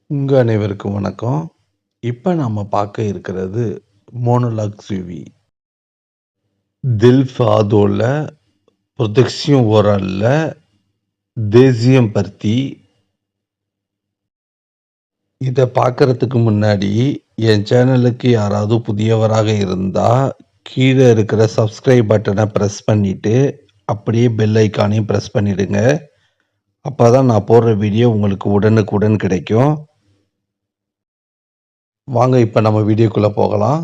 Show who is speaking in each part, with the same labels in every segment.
Speaker 1: உங்க அனைவருக்கும் வணக்கம். இப்ப நாம பார்க்க இருக்கிறது மோனோலாக் சுவி. தில் ஃபாதோல புரொடெக்ஷன் ஓரல்ல தேசியம் பர்த்தி. இத பார்க்கறதுக்கு முன்னாடி என் சேனலுக்கு யாராவது புதியவராக இருந்தா கீழ இருக்கிற சப்ஸ்கிரைப் பட்டனை பிரஸ் பண்ணிட்டு அப்படியே பெல் ஐகானையும் பிரஸ் பண்ணிடுங்க. அப்பதான் நான் போடுற வீடியோ உங்களுக்கு உடனுக்குடன் கிடைக்கும். வாங்க இப்ப நம்ம வீடியோக்குள்ள போகலாம்.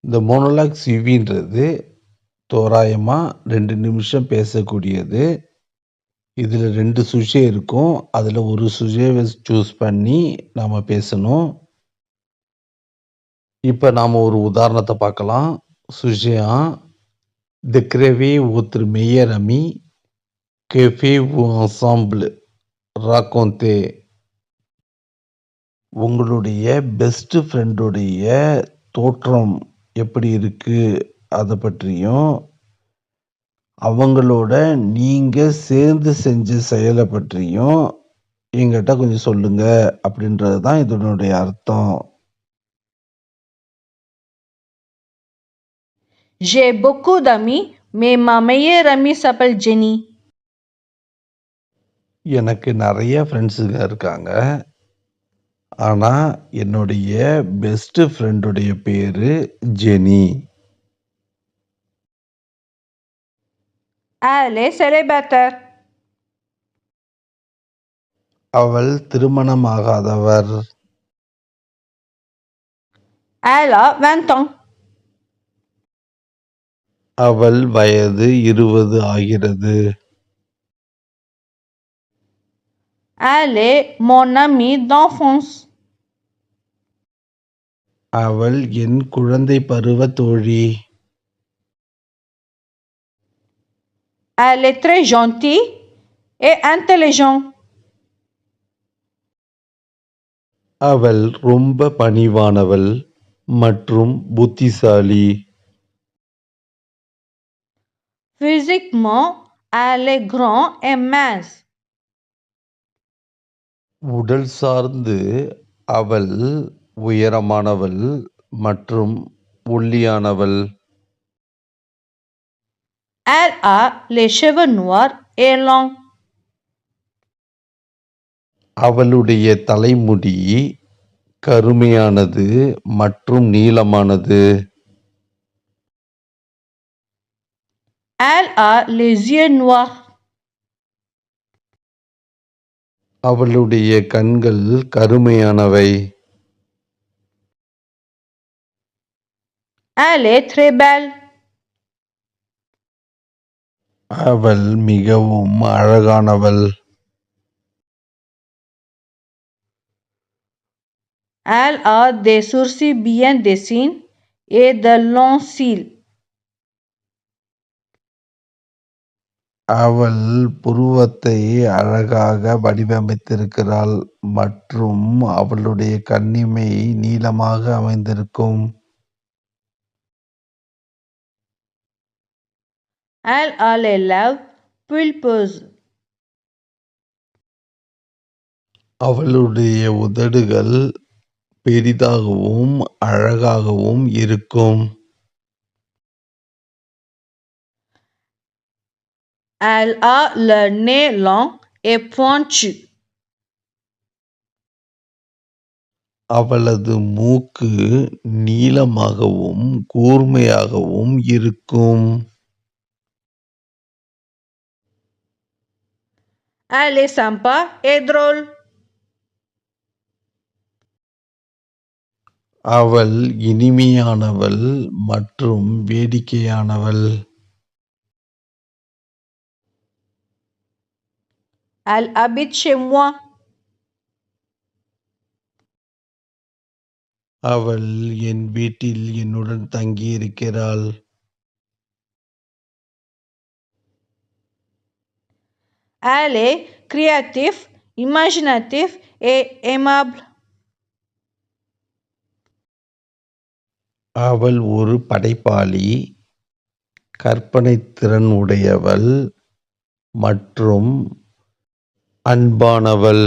Speaker 1: இந்த மோனோலாக் சுவின்றது தோராயமா 2 நிமிஷம் பேசக்கூடியது. இதுல 2 சுஜே இருக்கும். அதுல ஒரு சுஜேவ சூஸ் பண்ணி நாம பேசணும். இப்ப நாம ஒரு உதாரணத்த பார்க்கலாம். சுஜே 1 Décrivez votre meilleur ami. Que faites-vous ensemble? Racontez. உங்களுடைய பெஸ்ட் ஃப்ரெண்டுடைய தோற்றம் எப்படி இருக்கு? அத பற்றியும் அவங்களோட நீங்க சேர்ந்து செஞ்ச செயல பற்றியும் என்கிட்ட கொஞ்சம் சொல்லுங்க அப்படின்றது தான் இதனுடைய அர்த்தம்.
Speaker 2: J'ai beaucoup d'amis, mais ma meilleure amie s'appelle Jenny.
Speaker 1: எனக்கு நிறைய ஃப்ரெண்ட்ஸுங்க இருக்காங்க. ஆனா என்னுடைய பெஸ்ட் ஃப்ரெண்டுடைய பேரு ஜெனி.
Speaker 2: Elle est célibataire.
Speaker 1: அவள் திருமணமாகாதவர்.
Speaker 2: Elle a 20 ans.
Speaker 1: அவள் வயது 20 ஆகிறது.
Speaker 2: Elle est mon amie d'enfance.
Speaker 1: அவள் என் குழந்தை பருவ தோழி.
Speaker 2: Elle est très gentille et intelligente.
Speaker 1: அவள் ரொம்ப பணிவானவள் மற்றும் புத்திசாலி.
Speaker 2: Physiquement, elle est grande et mince.
Speaker 1: உடல் சார்ந்து அவள் உயரமானவள் மற்றும் ஒல்லியானவள்.
Speaker 2: Elle a les cheveux noirs et longs.
Speaker 1: அவளுடைய தலைமுடி கருமையானது மற்றும் நீளமானது.
Speaker 2: Elle a les yeux noirs.
Speaker 1: அவளுடைய கண்கள் கருமையானவை.
Speaker 2: Elle est très belle.
Speaker 1: அவள் மிகவும் அழகானவள்.
Speaker 2: Elle a des sourcils bien dessinés et de longs cils.
Speaker 1: அவள் புருவத்தை அழகாக வடிவமைத்திருக்கிறாள் மற்றும் அவளுடைய கண்ணிமை நீளமாக அமைந்திருக்கும்.
Speaker 2: Elle a les lèvres pulpeuses.
Speaker 1: அவளுடைய உதடுகள் பெரிதாகவும் அழகாகவும் இருக்கும்.
Speaker 2: Elle a le nez long et pointu.
Speaker 1: அவளது மூக்கு நீளமாகவும் கூர்மையாகவும் இருக்கும்.
Speaker 2: Elle est sympa et drôle.
Speaker 1: அவள் இனிமையானவள் மற்றும் வேடிக்கையானவள்.
Speaker 2: Elle habite chez moi.
Speaker 1: அவள் என் வீட்டில் என்னுடன் தங்கியிருக்கிறாள்.
Speaker 2: Elle est créative, imaginative et aimable.
Speaker 1: அவள் ஒரு படைப்பாளி, கற்பனைத் திறன் உடையவள் மற்றும் அன்பானவள்.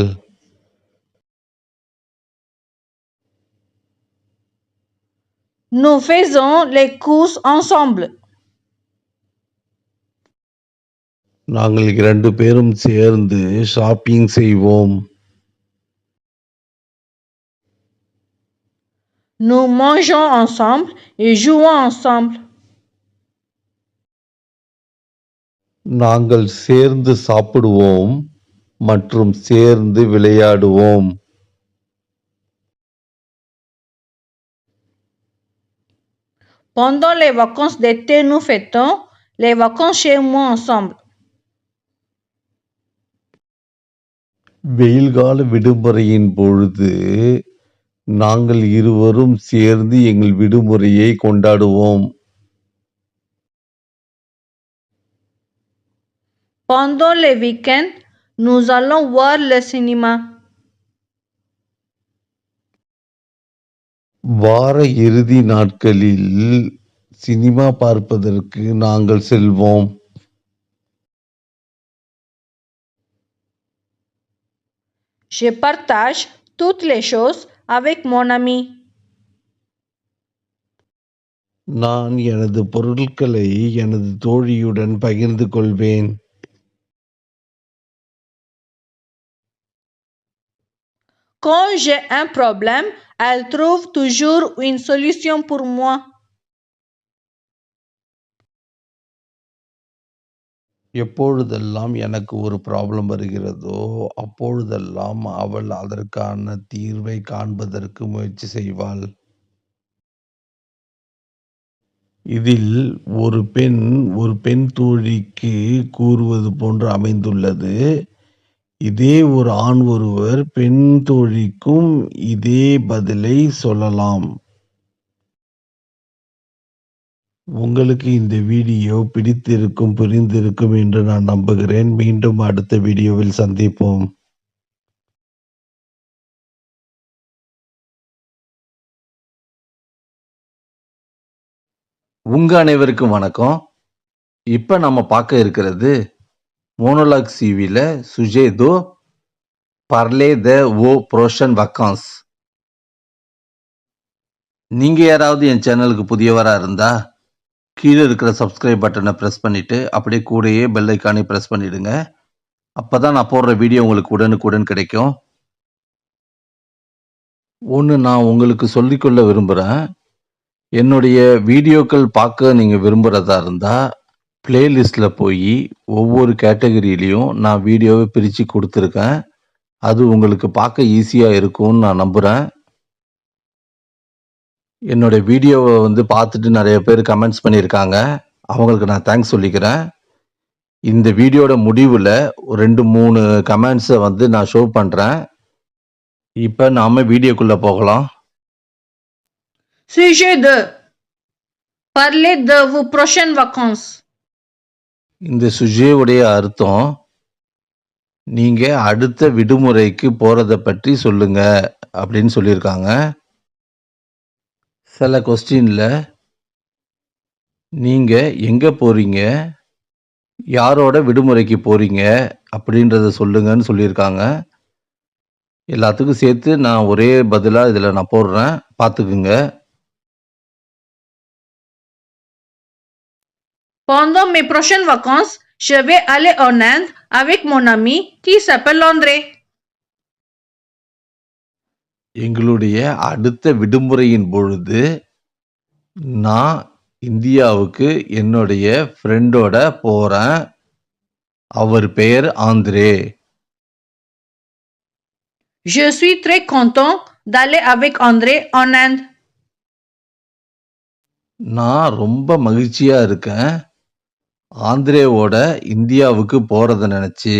Speaker 2: Nous faisons les courses ensemble.
Speaker 1: நாங்கள் 2 பேரும் சேர்ந்து ஷாப்பிங் செய்வோம்.
Speaker 2: Nous mangeons ensemble et jouons ensemble.
Speaker 1: நாங்கள் சேர்ந்து சாப்பிடுவோம் மற்றும் சேர்ந்து விளையாடுவோம்.
Speaker 2: Pendant les vacances d'été, nous fêtons les vacances chez moi ensemble.
Speaker 1: வெயில்கால விடுமுறையின் பொழுது நாங்கள் இருவரும் சேர்ந்து எங்கள் விடுமுறையை கொண்டாடுவோம்.
Speaker 2: Pendant les week-ends, nous allons voir le cinéma.
Speaker 1: வார இறுதி நாட்களில் சினிமா பார்ப்பதற்கு நாங்கள் செல்வோம்.
Speaker 2: Je partage toutes les choses avec mon ami.
Speaker 1: நான் எனது பொருட்களை எனது தோழியுடன் பகிர்ந்து கொள்வேன்.
Speaker 2: Quand j'ai un problème, elle trouve toujours une solution pour moi.
Speaker 1: எப்பொழுதெல்லாம் எனக்கு ஒரு ப்ராப்ளம் வருகிறதோ அப்பொழுதெல்லாம் அவள் அதற்கான தீர்வை காண்பதற்கு முயற்சி செய்வாள். இதில் ஒரு பெண் தோழிக்கு கூறுவது போன்று அமைந்துள்ளது. இதே ஒரு ஆண் ஒருவர் பெண் தோழிக்கும் இதே பதிலை சொல்லலாம். உங்களுக்கு இந்த வீடியோ பிடித்திருக்கும், புரிந்திருக்கும் என்று நான் நம்புகிறேன். மீண்டும் அடுத்த வீடியோவில் சந்திப்போம். உங்க அனைவருக்கும் வணக்கம். இப்ப நம்ம பார்க்க இருக்கிறது மோனோலாக் சிவில சுஜே தோ பர்லே த ஓ ப்ரோஷன் வக்கான்ஸ். நீங்க யாராவது என் சேனலுக்கு புதியவரா இருந்தா கீழே இருக்கிற சப்ஸ்கிரைப் பட்டனை ப்ரெஸ் பண்ணிட்டு அப்படியே கூடயே பெல் ஐக்கானை ப்ரெஸ் பண்ணிடுங்க. அப்பதான் நான் போடுற வீடியோ உங்களுக்கு உடனுக்குடன் கிடைக்கும். ஒன்று நான் உங்களுக்கு சொல்லிக்கொள்ள விரும்புகிறேன். என்னுடைய வீடியோக்கள் பார்க்க நீங்கள் விரும்புகிறதா இருந்தால் பிளேலிஸ்டில் போய் ஒவ்வொரு கேட்டகரியிலையும் நான் வீடியோவை பிரித்து கொடுத்துருக்கேன். அது உங்களுக்கு பார்க்க ஈஸியாக இருக்கும்னு நான் நம்புகிறேன். என்னோட வீடியோவை பார்த்துட்டு நிறைய பேர் கமெண்ட்ஸ் பண்ணியிருக்காங்க. அவங்களுக்கு நான் தேங்க்ஸ் சொல்லிக்கிறேன். இந்த வீடியோட முடிவில் 2-3 கமெண்ட்ஸை நான் ஷோ பண்ணுறேன். இப்போ நாம வீடியோக்குள்ளே போகலாம்.
Speaker 2: Sujet 2. Parlez de vos prochaines vacances.
Speaker 1: இந்த சுஜேவுடைய அர்த்தம் நீங்கள் அடுத்த விடுமுறைக்கு போகிறத பற்றி சொல்லுங்க அப்படின்னு சொல்லியிருக்காங்க. சில கொஸ்டினில் நீங்கள் எங்கே போகிறீங்க, யாரோட விடுமுறைக்கு போகிறீங்க அப்படின்றத சொல்லுங்கன்னு சொல்லியிருக்காங்க. எல்லாத்துக்கும் சேர்த்து நான் ஒரே பதிலாக இதில் நான் போடுறேன், பார்த்துக்குங்க.
Speaker 2: Pendant mes prochaines vacances, je vais aller en Inde avec mon ami qui s'appelle André.
Speaker 1: எங்களுடைய அடுத்த விடுமுறையின் பொழுது நான் இந்தியாவுக்கு என்னுடைய ஃப்ரெண்டோட போகிறேன். அவர் பெயர் Andre.
Speaker 2: Je suis très content d'aller avec André en Inde.
Speaker 1: நான் ரொம்ப மகிழ்ச்சியா இருக்கேன் ஆந்திரேவோட இந்தியாவுக்கு போறத நினைச்சு.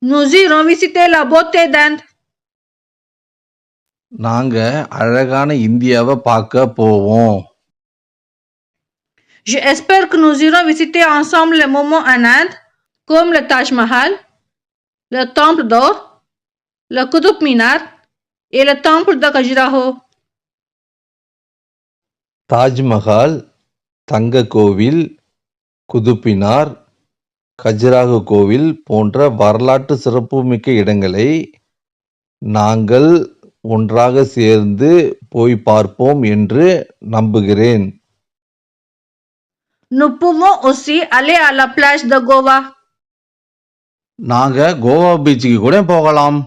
Speaker 2: Nous irons visiter la beauté d'Inde.
Speaker 1: நாங்க அழகான இந்தியாவை பார்க்க போவோம்.
Speaker 2: J'espère que nous irons visiter ensemble les monuments en Inde, comme le Taj Mahal, le Temple d'Or, le Qutub Minar et le Temple de Khajuraho.
Speaker 1: Taj Mahal, தங்க கோவில், குதுப்பினார், கஜுராஹோ கோவில் போன்ற வரலாற்று சிறப்புமிக்க இடங்களை நாங்கள் ஒன்றாக சேர்ந்து போய் பார்ப்போம் என்று நம்புகிறேன்.
Speaker 2: Nous pouvons aussi aller à la plage de Goa.
Speaker 1: நாங்க கோவா பீச்சுக்கு கூட போகலாம்.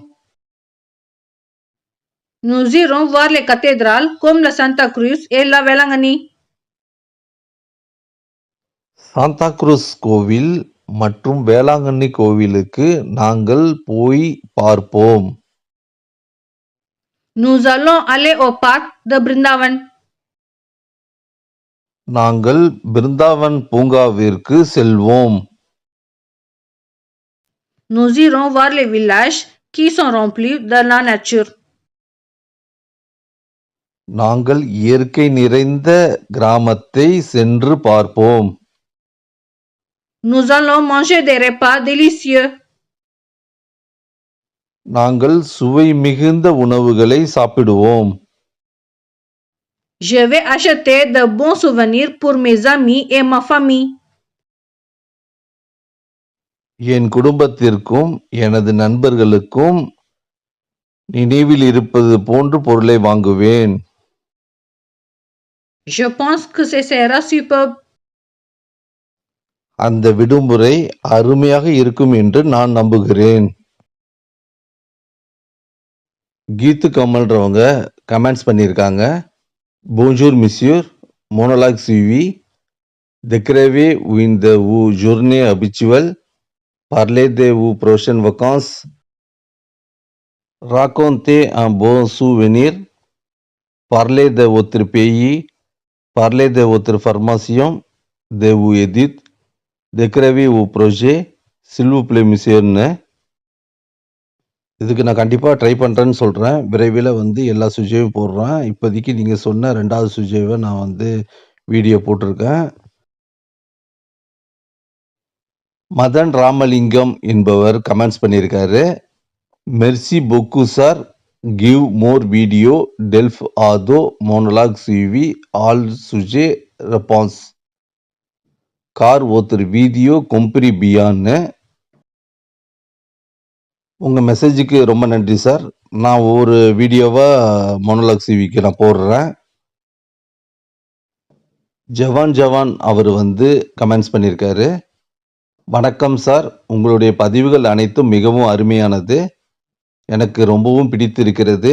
Speaker 2: Nous irons voir les cathédrales comme la Santa Cruz et la Velangani.
Speaker 1: Santa Cruz கோவில் மற்றும் வேளாங்கண்ணி கோவிலுக்கு நாங்கள் போய் பார்ப்போம்.
Speaker 2: Nous allons aller au parc de Brindavan.
Speaker 1: நாங்கள் பிருந்தாவன் பூங்காவிற்கு செல்வோம்.
Speaker 2: Nous irons voir les villages qui sont remplis de la nature.
Speaker 1: நாங்கள் இயற்கை நிறைந்த கிராமத்தை சென்று பார்ப்போம்.
Speaker 2: Nous allons manger des repas délicieux.
Speaker 1: நாங்கள் சுவை மிகுந்த உணவுகளை சாப்பிடுவோம்.
Speaker 2: Je vais acheter de bons souvenirs pour mes amis et ma famille.
Speaker 1: என் குடும்பத்திற்கும் எனது நண்பர்களுக்கும் நினைவில் இருப்பது போன்று பொருளை வாங்குவேன்.
Speaker 2: Je pense que ce sera superbe.
Speaker 1: அந்த விடுமுறை அருமையாக இருக்கும் என்று நான் நம்புகிறேன். கீத்து கமல்ன்றவங்க கமெண்ட்ஸ் பண்ணியிருக்காங்க. Bonjour monsieur, monologue suivi. Décrivez une de vos journées habituelles. Parlez de vos prochaines vacances. Racontez un bon souvenir. Parlez de votre pays. Parlez de votre formation, de vos études. Décrivez vos projets. S'il vous plaît monsieur. இதுக்கு நான் கண்டிப்பாக try பண்ணுறேன்னு சொல்கிறேன். விரைவில் எல்லா சுஜேவும் போடுறேன். இப்போதைக்கு நீங்கள் சொன்ன 2வது சுஜேவை நான் வீடியோ போட்டிருக்கேன். மதன் ராமலிங்கம் என்பவர் கமெண்ட்ஸ் பண்ணியிருக்காரு. மெர்சி பொக்கு sir, give more video DELF ஆதோ மோனோலாக் சுவி ஆல் சுஜே ரெபான்ஸ் கார் ஒருத்தர் வீடியோ கொம்பரி பியான்னு. உங்கள் மெசேஜுக்கு ரொம்ப நன்றி சார். நான் ஒவ்வொரு வீடியோவாக மோனோலாக் சிவிக்கு நான் போடுறேன். ஜவான் அவர் கமெண்ட்ஸ் பண்ணியிருக்காரு. வணக்கம் சார், உங்களுடைய பதிவுகள் அனைத்தும் மிகவும் அருமையானது. எனக்கு ரொம்பவும் பிடித்திருக்கிறது.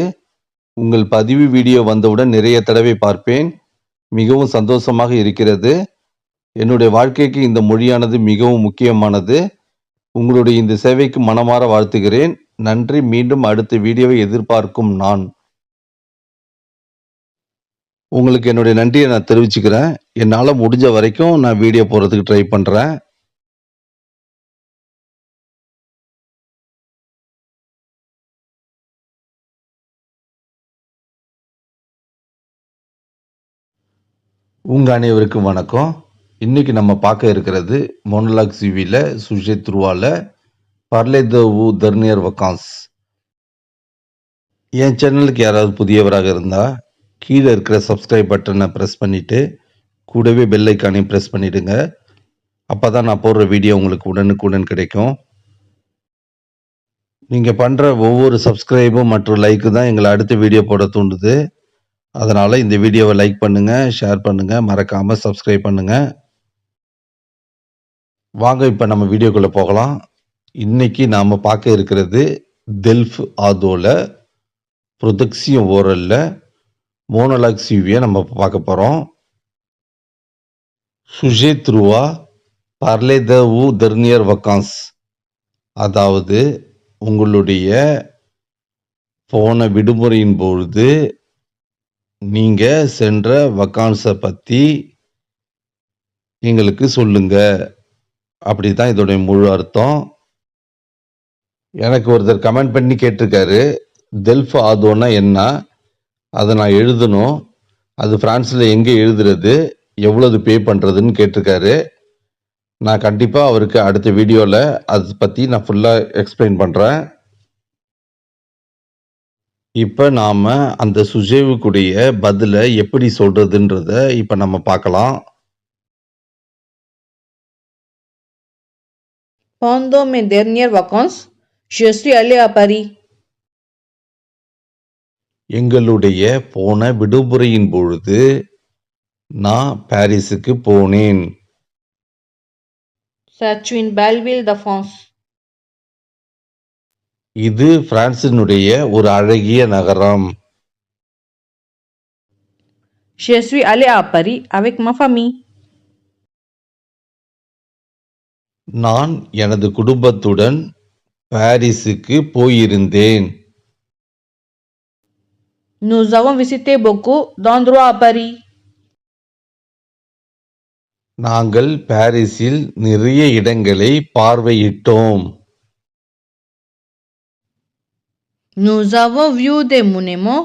Speaker 1: உங்கள் பதிவு வீடியோ வந்தவுடன் நிறைய தடவை பார்ப்பேன். மிகவும் சந்தோஷமாக இருக்கிறது. என்னுடைய வாழ்க்கைக்கு இந்த மொழியானது மிகவும் முக்கியமானது. உங்களுடைய இந்த சேவைக்கு மனமாற வாழ்த்துகிறேன். நன்றி. மீண்டும் அடுத்த வீடியோவை எதிர்பார்க்கும் நான். உங்களுக்கு என்னுடைய நன்றியை நான் தெரிவிச்சுக்கிறேன். என்னால் முடிஞ்ச வரைக்கும் நான் வீடியோ போடுறதுக்கு ட்ரை பண்ணுறேன். உங்கள் அனைவருக்கும் வணக்கம். இன்னைக்கு நம்ம பார்க்க இருக்கிறது மோனோலாக் சிவியில் சுஜே த்ருவால பர்லே த ஊ தர்னியர் வக்கான்ஸ். என் சேனலுக்கு யாராவது புதியவராக இருந்தால் கீழே இருக்கிற சப்ஸ்கிரைப் பட்டனை ப்ரெஸ் பண்ணிவிட்டு கூடவே பெல் ஐக்கானையும் ப்ரெஸ் பண்ணிவிடுங்க. அப்போ தான் நான் போடுற வீடியோ உங்களுக்கு உடனுக்குடன் கிடைக்கும். நீங்கள் பண்ணுற ஒவ்வொரு சப்ஸ்கிரைபும் மற்றும் லைக்கு தான் எங்களை அடுத்த வீடியோ போட தூண்டுது. அதனால் இந்த வீடியோவை லைக் பண்ணுங்கள், ஷேர் பண்ணுங்கள், மறக்காமல் சப்ஸ்கிரைப் பண்ணுங்கள். வாங்க இப்போ நம்ம வீடியோக்குள்ளே போகலாம். இன்னைக்கு நாம் பார்க்க இருக்கிறது டெல்ஃப் ஆதோல ப்ரொடக்ஷன் ஓரலில் மோனோலாக் சிவியை நம்ம பார்க்க போகிறோம். சுஜே த்ருவா பர்லே த ஊ தர்னியர் வக்கான்ஸ், அதாவது உங்களுடைய போன விடுமுறையின் பொழுது நீங்கள் சென்ற வக்கான்ஸை பற்றி எங்களுக்கு சொல்லுங்க. அப்படி தான் இதோடைய முழு அர்த்தம். எனக்கு ஒருத்தர் கமெண்ட் பண்ணி கேட்டிருக்காரு, டெல்ஃப் ஆதோன்னா என்ன, அதை நான் எழுதணும், அது ஃப்ரான்ஸில் எங்கே எழுதுறது, எவ்வளவு பே பண்ணுறதுன்னு கேட்டிருக்காரு. நான் கண்டிப்பாக அவருக்கு அடுத்த வீடியோவில் அதை பற்றி நான் ஃபுல்லாக எக்ஸ்பிளைன் பண்ணுறேன். இப்போ நாம் அந்த சுஜேவுக்குடைய பதிலை எப்படி சொல்கிறதுன்றத இப்போ நம்ம பார்க்கலாம்.
Speaker 2: Pendant mes dernières vacances, je suis allé à Paris.
Speaker 1: எங்களுடைய போன விடுமுறையின் பொழுது நான் பாரிஸுக்கு போனேன்.
Speaker 2: C'est une belle ville de France.
Speaker 1: இது பிரான்சினுடைய ஒரு அழகிய நகரம்.
Speaker 2: Je suis allé à Paris avec ma famille.
Speaker 1: நான் எனது குடும்பத்துடன் பாரிஸுக்கு போயிருந்தேன்.
Speaker 2: Nous avons visité beaucoup d'endroits à Paris.
Speaker 1: நாங்கள் பாரிஸில் நிறைய இடங்களை பார்வையிட்டோம்.
Speaker 2: Nous avons vu des monuments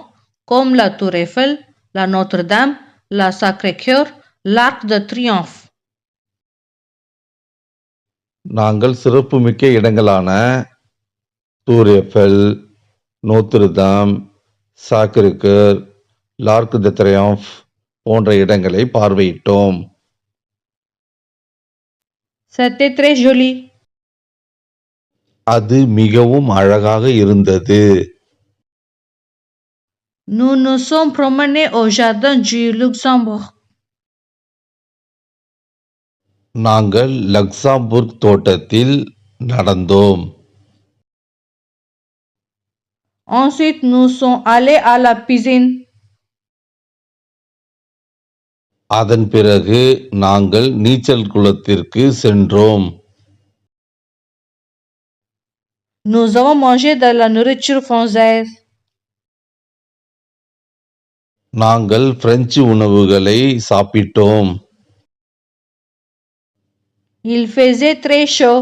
Speaker 2: comme la Tour Eiffel, la Notre-Dame, la Sacré-Cœur, l'Arc de Triomphe.
Speaker 1: நாங்கள் சிறப்புமிக்க இடங்களான டூர் எஃபெல், நோத்ருதாம், சாக்ரே-கேர், லார்க் த ட்ரியோம்ஃப் போன்ற இடங்களை பார்வையிட்டோம்.
Speaker 2: C'était très joli.
Speaker 1: அது மிகவும் அழகாக இருந்தது.
Speaker 2: Nous nous sommes promenés au jardin du Luxembourg.
Speaker 1: நாங்கள் லக்சம்பர்க் தோட்டத்தில் நடந்தோம்.
Speaker 2: Ensuite, nous sommes allés à la piscine.
Speaker 1: அதன் பிறகு நாங்கள் நீச்சல் குளத்திற்கு சென்றோம்.
Speaker 2: Nous avons mangé de la nourriture française.
Speaker 1: நாங்கள் பிரெஞ்சு உணவுகளை சாப்பிட்டோம்.
Speaker 2: Il faisait très chaud.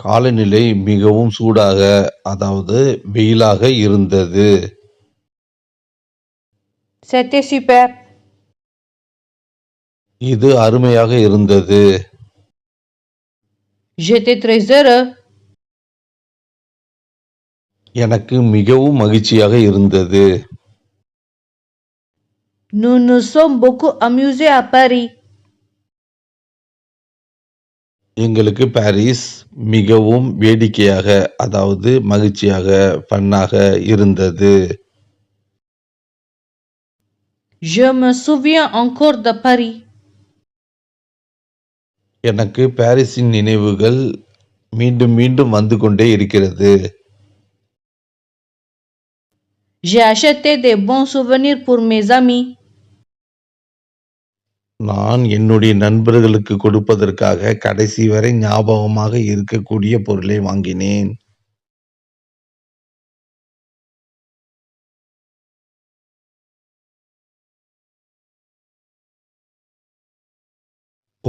Speaker 1: காலநிலை மிகவும் சூடாக, அதாவது வெயிலாக இருந்தது.
Speaker 2: C'était super.
Speaker 1: இது அருமையாக இருந்தது.
Speaker 2: J'étais très heureux.
Speaker 1: எனக்கு மிகவும் மகிழ்ச்சியாக இருந்தது.
Speaker 2: Nous nous sommes beaucoup amusés à Paris.
Speaker 1: எங்களுக்கு பாரிஸ் மிகவும் வேடிக்கையாக, அதாவது மகிழ்ச்சியாக, ஃபன்னாக இருந்தது.
Speaker 2: Je me souviens encore de Paris.
Speaker 1: எனக்கு பாரிஸின் நினைவுகள் மீண்டும் மீண்டும் வந்து கொண்டே இருக்கிறது.
Speaker 2: J'ai acheté des bons souvenirs pour mes amis.
Speaker 1: நான் என்னுடைய நண்பர்களுக்கு கொடுப்பதற்காக கடைசி வரை ஞாபகமாக இருக்கக்கூடிய பொருளை வாங்கினேன்.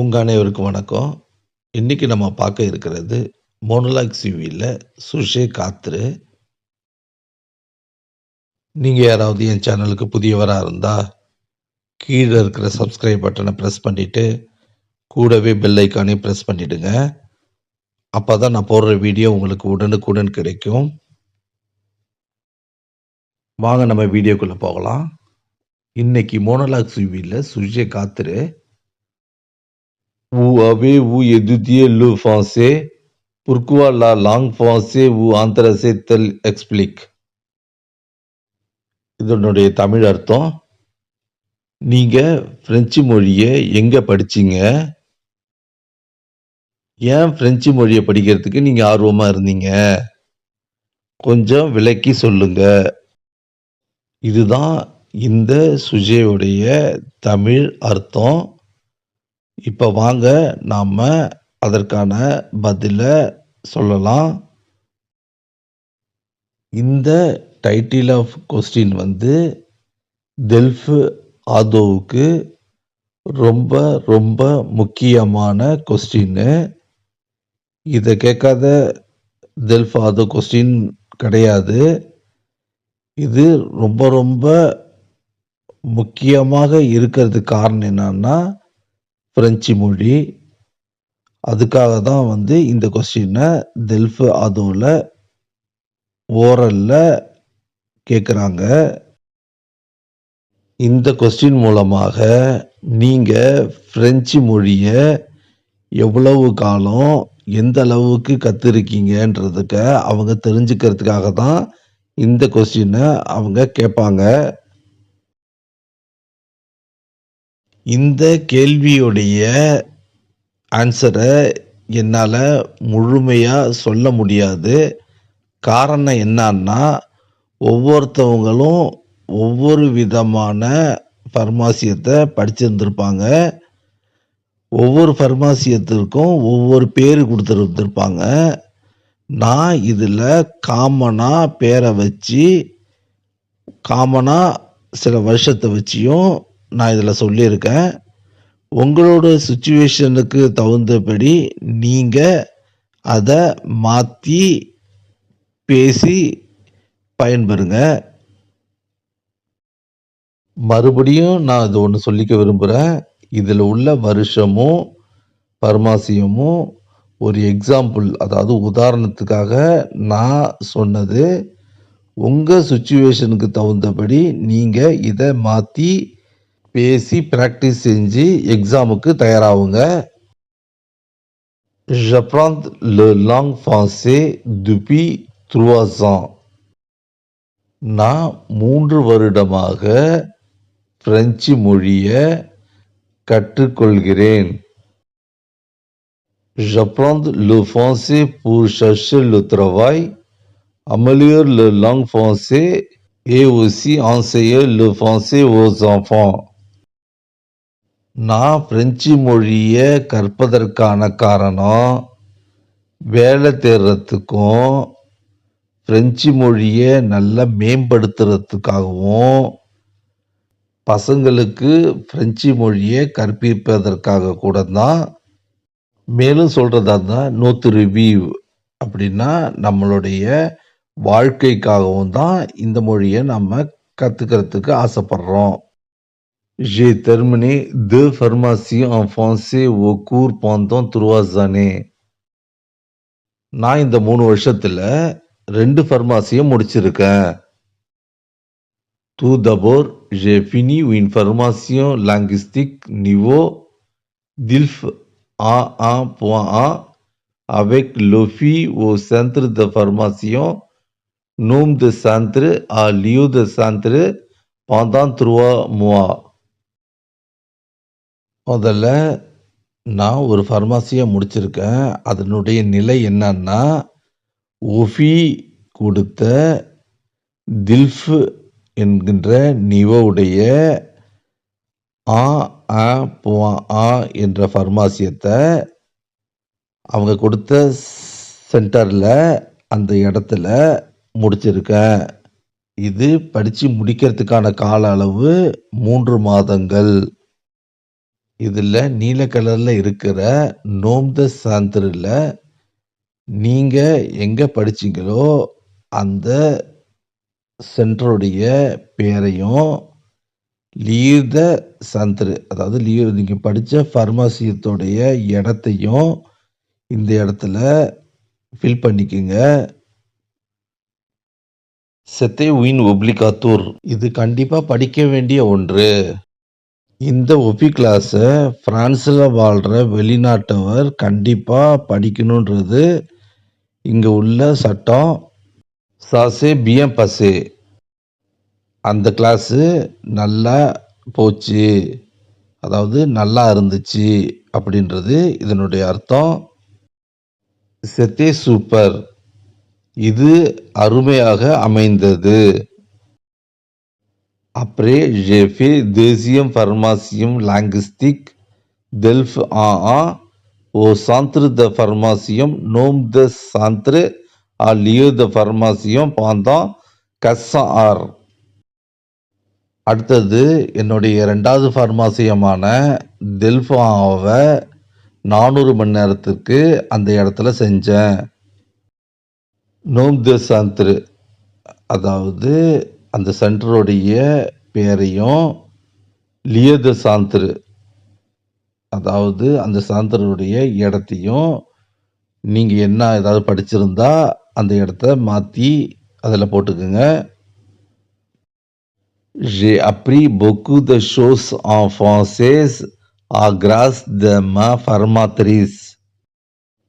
Speaker 1: உங்க அனைவருக்கும் வணக்கம். இன்னைக்கு நம்ம பார்க்க இருக்கிறது மோனோலாக் சிவியில் சுஷே காத்ரு. நீங்க யாராவது என் சேனலுக்கு புதியவராக இருந்தா கீழே இருக்கிற சப்ஸ்கிரைப் பட்டனை ப்ரெஸ் பண்ணிட்டு கூடவே பெல் ஐக்கானையும் ப்ரெஸ் பண்ணிடுங்க. அப்பதான் நான் போடுற வீடியோ உங்களுக்கு உடனுக்குடன் கிடைக்கும். வாங்க நம்ம வீடியோக்குள்ள போகலாம். இன்னைக்கு monologue சிவியில் சுஷே காத்ரு Où avez-vous étudié le français? Pourquoi la langue française vous intéresse-t-elle? Explique. இதனுடைய தமிழ் அர்த்தம், நீங்க பிரெஞ்சு மொழியை எங்க படிச்சீங்க? ஏன் பிரெஞ்சு மொழியை படிக்கிறதுக்கு நீங்க ஆர்வமா இருந்தீங்க? கொஞ்சம் விளக்கி சொல்லுங்க. இதுதான் இந்த சுஜேவுடைய தமிழ் அர்த்தம். இப்ப வாங்க நாம அதற்கான பதில சொல்லலாம். இந்த டைட்டில் ஆஃப் கொஸ்டின் டெல்ஃப் ஆதோவுக்கு ரொம்ப ரொம்ப முக்கியமான கொஸ்டின். இதை கேட்காத டெல்ஃப் ஆதோ கொஸ்டின் கிடையாது. இது ரொம்ப ரொம்ப முக்கியமாக இருக்கிறதுக்கு காரணம் என்னன்னா பிரெஞ்சு மொழி. அதுக்காக தான் இந்த கொஸ்டினை டெல்ஃப் ஆதோவில் ஓரல்ல கேட்குறாங்க. இந்த கொஸ்டின் மூலமாக நீங்க பிரெஞ்சு மொழியை எவ்வளவு காலம் எந்த அளவுக்கு கற்றுருக்கீங்கன்றதுக்கு அவங்க தெரிஞ்சுக்கிறதுக்காக தான் இந்த கொஸ்டினை அவங்க கேட்பாங்க. இந்த கேள்வியுடைய ஆன்சரை என்னால் முழுமையாக சொல்ல முடியாது. காரணம் என்னன்னா, ஒவ்வொருத்தவங்களும் ஒவ்வொரு விதமான ஃபர்மாசியத்தை படிச்சிருந்திருப்பாங்க. ஒவ்வொரு ஃபர்மாசியத்திற்கும் ஒவ்வொரு பேர் கொடுத்துருந்துருப்பாங்க. நான் இதில் காமனாக பேரை வச்சு, காமனாக சில வருஷத்தை வச்சியும் நான் இதில் சொல்லியிருக்கேன். உங்களோட சுச்சுவேஷனுக்கு தகுந்தபடி நீங்கள் அதை மாற்றி பேசி பயன்பெறுங்க. மறுபடியும் நான் இது ஒன்று சொல்லிக்க விரும்புகிறேன். இதில் உள்ள வருஷமும் ஃபர்மாசியமும் ஒரு எக்ஸாம்பிள், அதாவது உதாரணத்துக்காக நான் சொன்னது. உங்கள் சுச்சுவேஷனுக்கு தகுந்தபடி நீங்கள் இதை மாற்றி பேசி ப்ராக்டிஸ் செஞ்சு எக்ஸாமுக்கு தயாராகுங்க. J'apprends le langue français depuis 3 ans. நான் 3 வருடமாக பிரெஞ்சு மொழியை கற்றுக்கொள்கிறேன். J'apprends le français pour chercher le travail, améliorer la langue française et aussi enseigner le français aux enfants. நான் பிரெஞ்சு மொழியை கற்பதற்கான காரணம், வேலை தேடுறதுக்கும் பிரெஞ்சு மொழியை நல்லா மேம்படுத்துறதுக்காகவும், பசங்களுக்கு பிரெஞ்சு மொழியை கற்பிப்பதற்காக கூட தான். மேலும் சொல்கிறதா இருந்தால் நோத்து ரிவ்யூ அப்படின்னா நம்மளுடைய வாழ்க்கைக்காகவும் தான் இந்த மொழியை நம்ம கற்றுக்கிறதுக்கு ஆசைப்படுறோம். J'ai terminé 2 formations en français au cours pendant 3 années. நான் இந்த 3 வருஷத்தில் 2 ஃபர்மாசியும் முடிச்சிருக்கேன். Tout d'abord, j'ai fini une formation linguistique niveau DILF A1.1 avec l'OFI au centre de formation nom de centre à lieu de centre pendant 3 mois. முதல்ல நான் ஒரு ஃபர்மாசியை முடிச்சிருக்கேன். அதனுடைய நிலை என்னன்னா, ஒஃபி கொடுத்த தில்ஃப் என்கின்ற நிவோவுடைய ஆ என்ற ஃபர்மாசியத்தை அவங்க கொடுத்த சென்டரில் அந்த இடத்துல முடிச்சிருக்கேன். இது படித்து முடிக்கிறதுக்கான கால அளவு 3 மாதங்கள். இதில் நீல கலரில் இருக்கிற நோம் த சாந்திரில் நீங்கள் எங்கே படிச்சீங்களோ அந்த சென்டருடைய பேரையும் லீத சாந்திரு, அதாவது நீங்கள் படித்த ஃபர்மாசியத்துடைய இடத்தையும் இந்த இடத்துல ஃபில் பண்ணிக்கோங்க. செத்தே உயின் ஒப்ளிகாத்தூர், இது கண்டிப்பாக படிக்க வேண்டிய ஒன்று. இந்த ஒபி கிளாஸை பிரான்ஸில் வாழ்கிற வெளிநாட்டவர் கண்டிப்பாக படிக்கணுன்றது இங்கே உள்ள சட்டம். சாசே பிஎம் பசே, அந்த கிளாஸு நல்லா போச்சு, அதாவது நல்லா இருந்துச்சு அப்படின்றது இதனுடைய அர்த்தம். செத்தே சூப்பர், இது அருமையாக அமைந்தது. Après, j'ai fait deuxième formation linguistique DELF A1 au centre de formation nom de centre à lieu de formation pendant 400 heures. அடுத்தது என்னுடைய 2வது ஃபார்மாசியமான டெல்ஃபாவை 400 மணி நேரத்துக்கு அந்த இடத்துல செஞ்சேன். நோம் த சாந்திரு, அதாவது அந்த சென்டருடைய பேரையும் லியோ த சாந்திரு, அதாவது அந்த சாந்தருடைய இடத்தையும் நீங்கள் என்ன ஏதாவது படிச்சிருந்தா அந்த இடத்த மாற்றி அதில் போட்டுக்குங்க. J'ai appris beaucoup de choses en français à grâce de ma formatrice.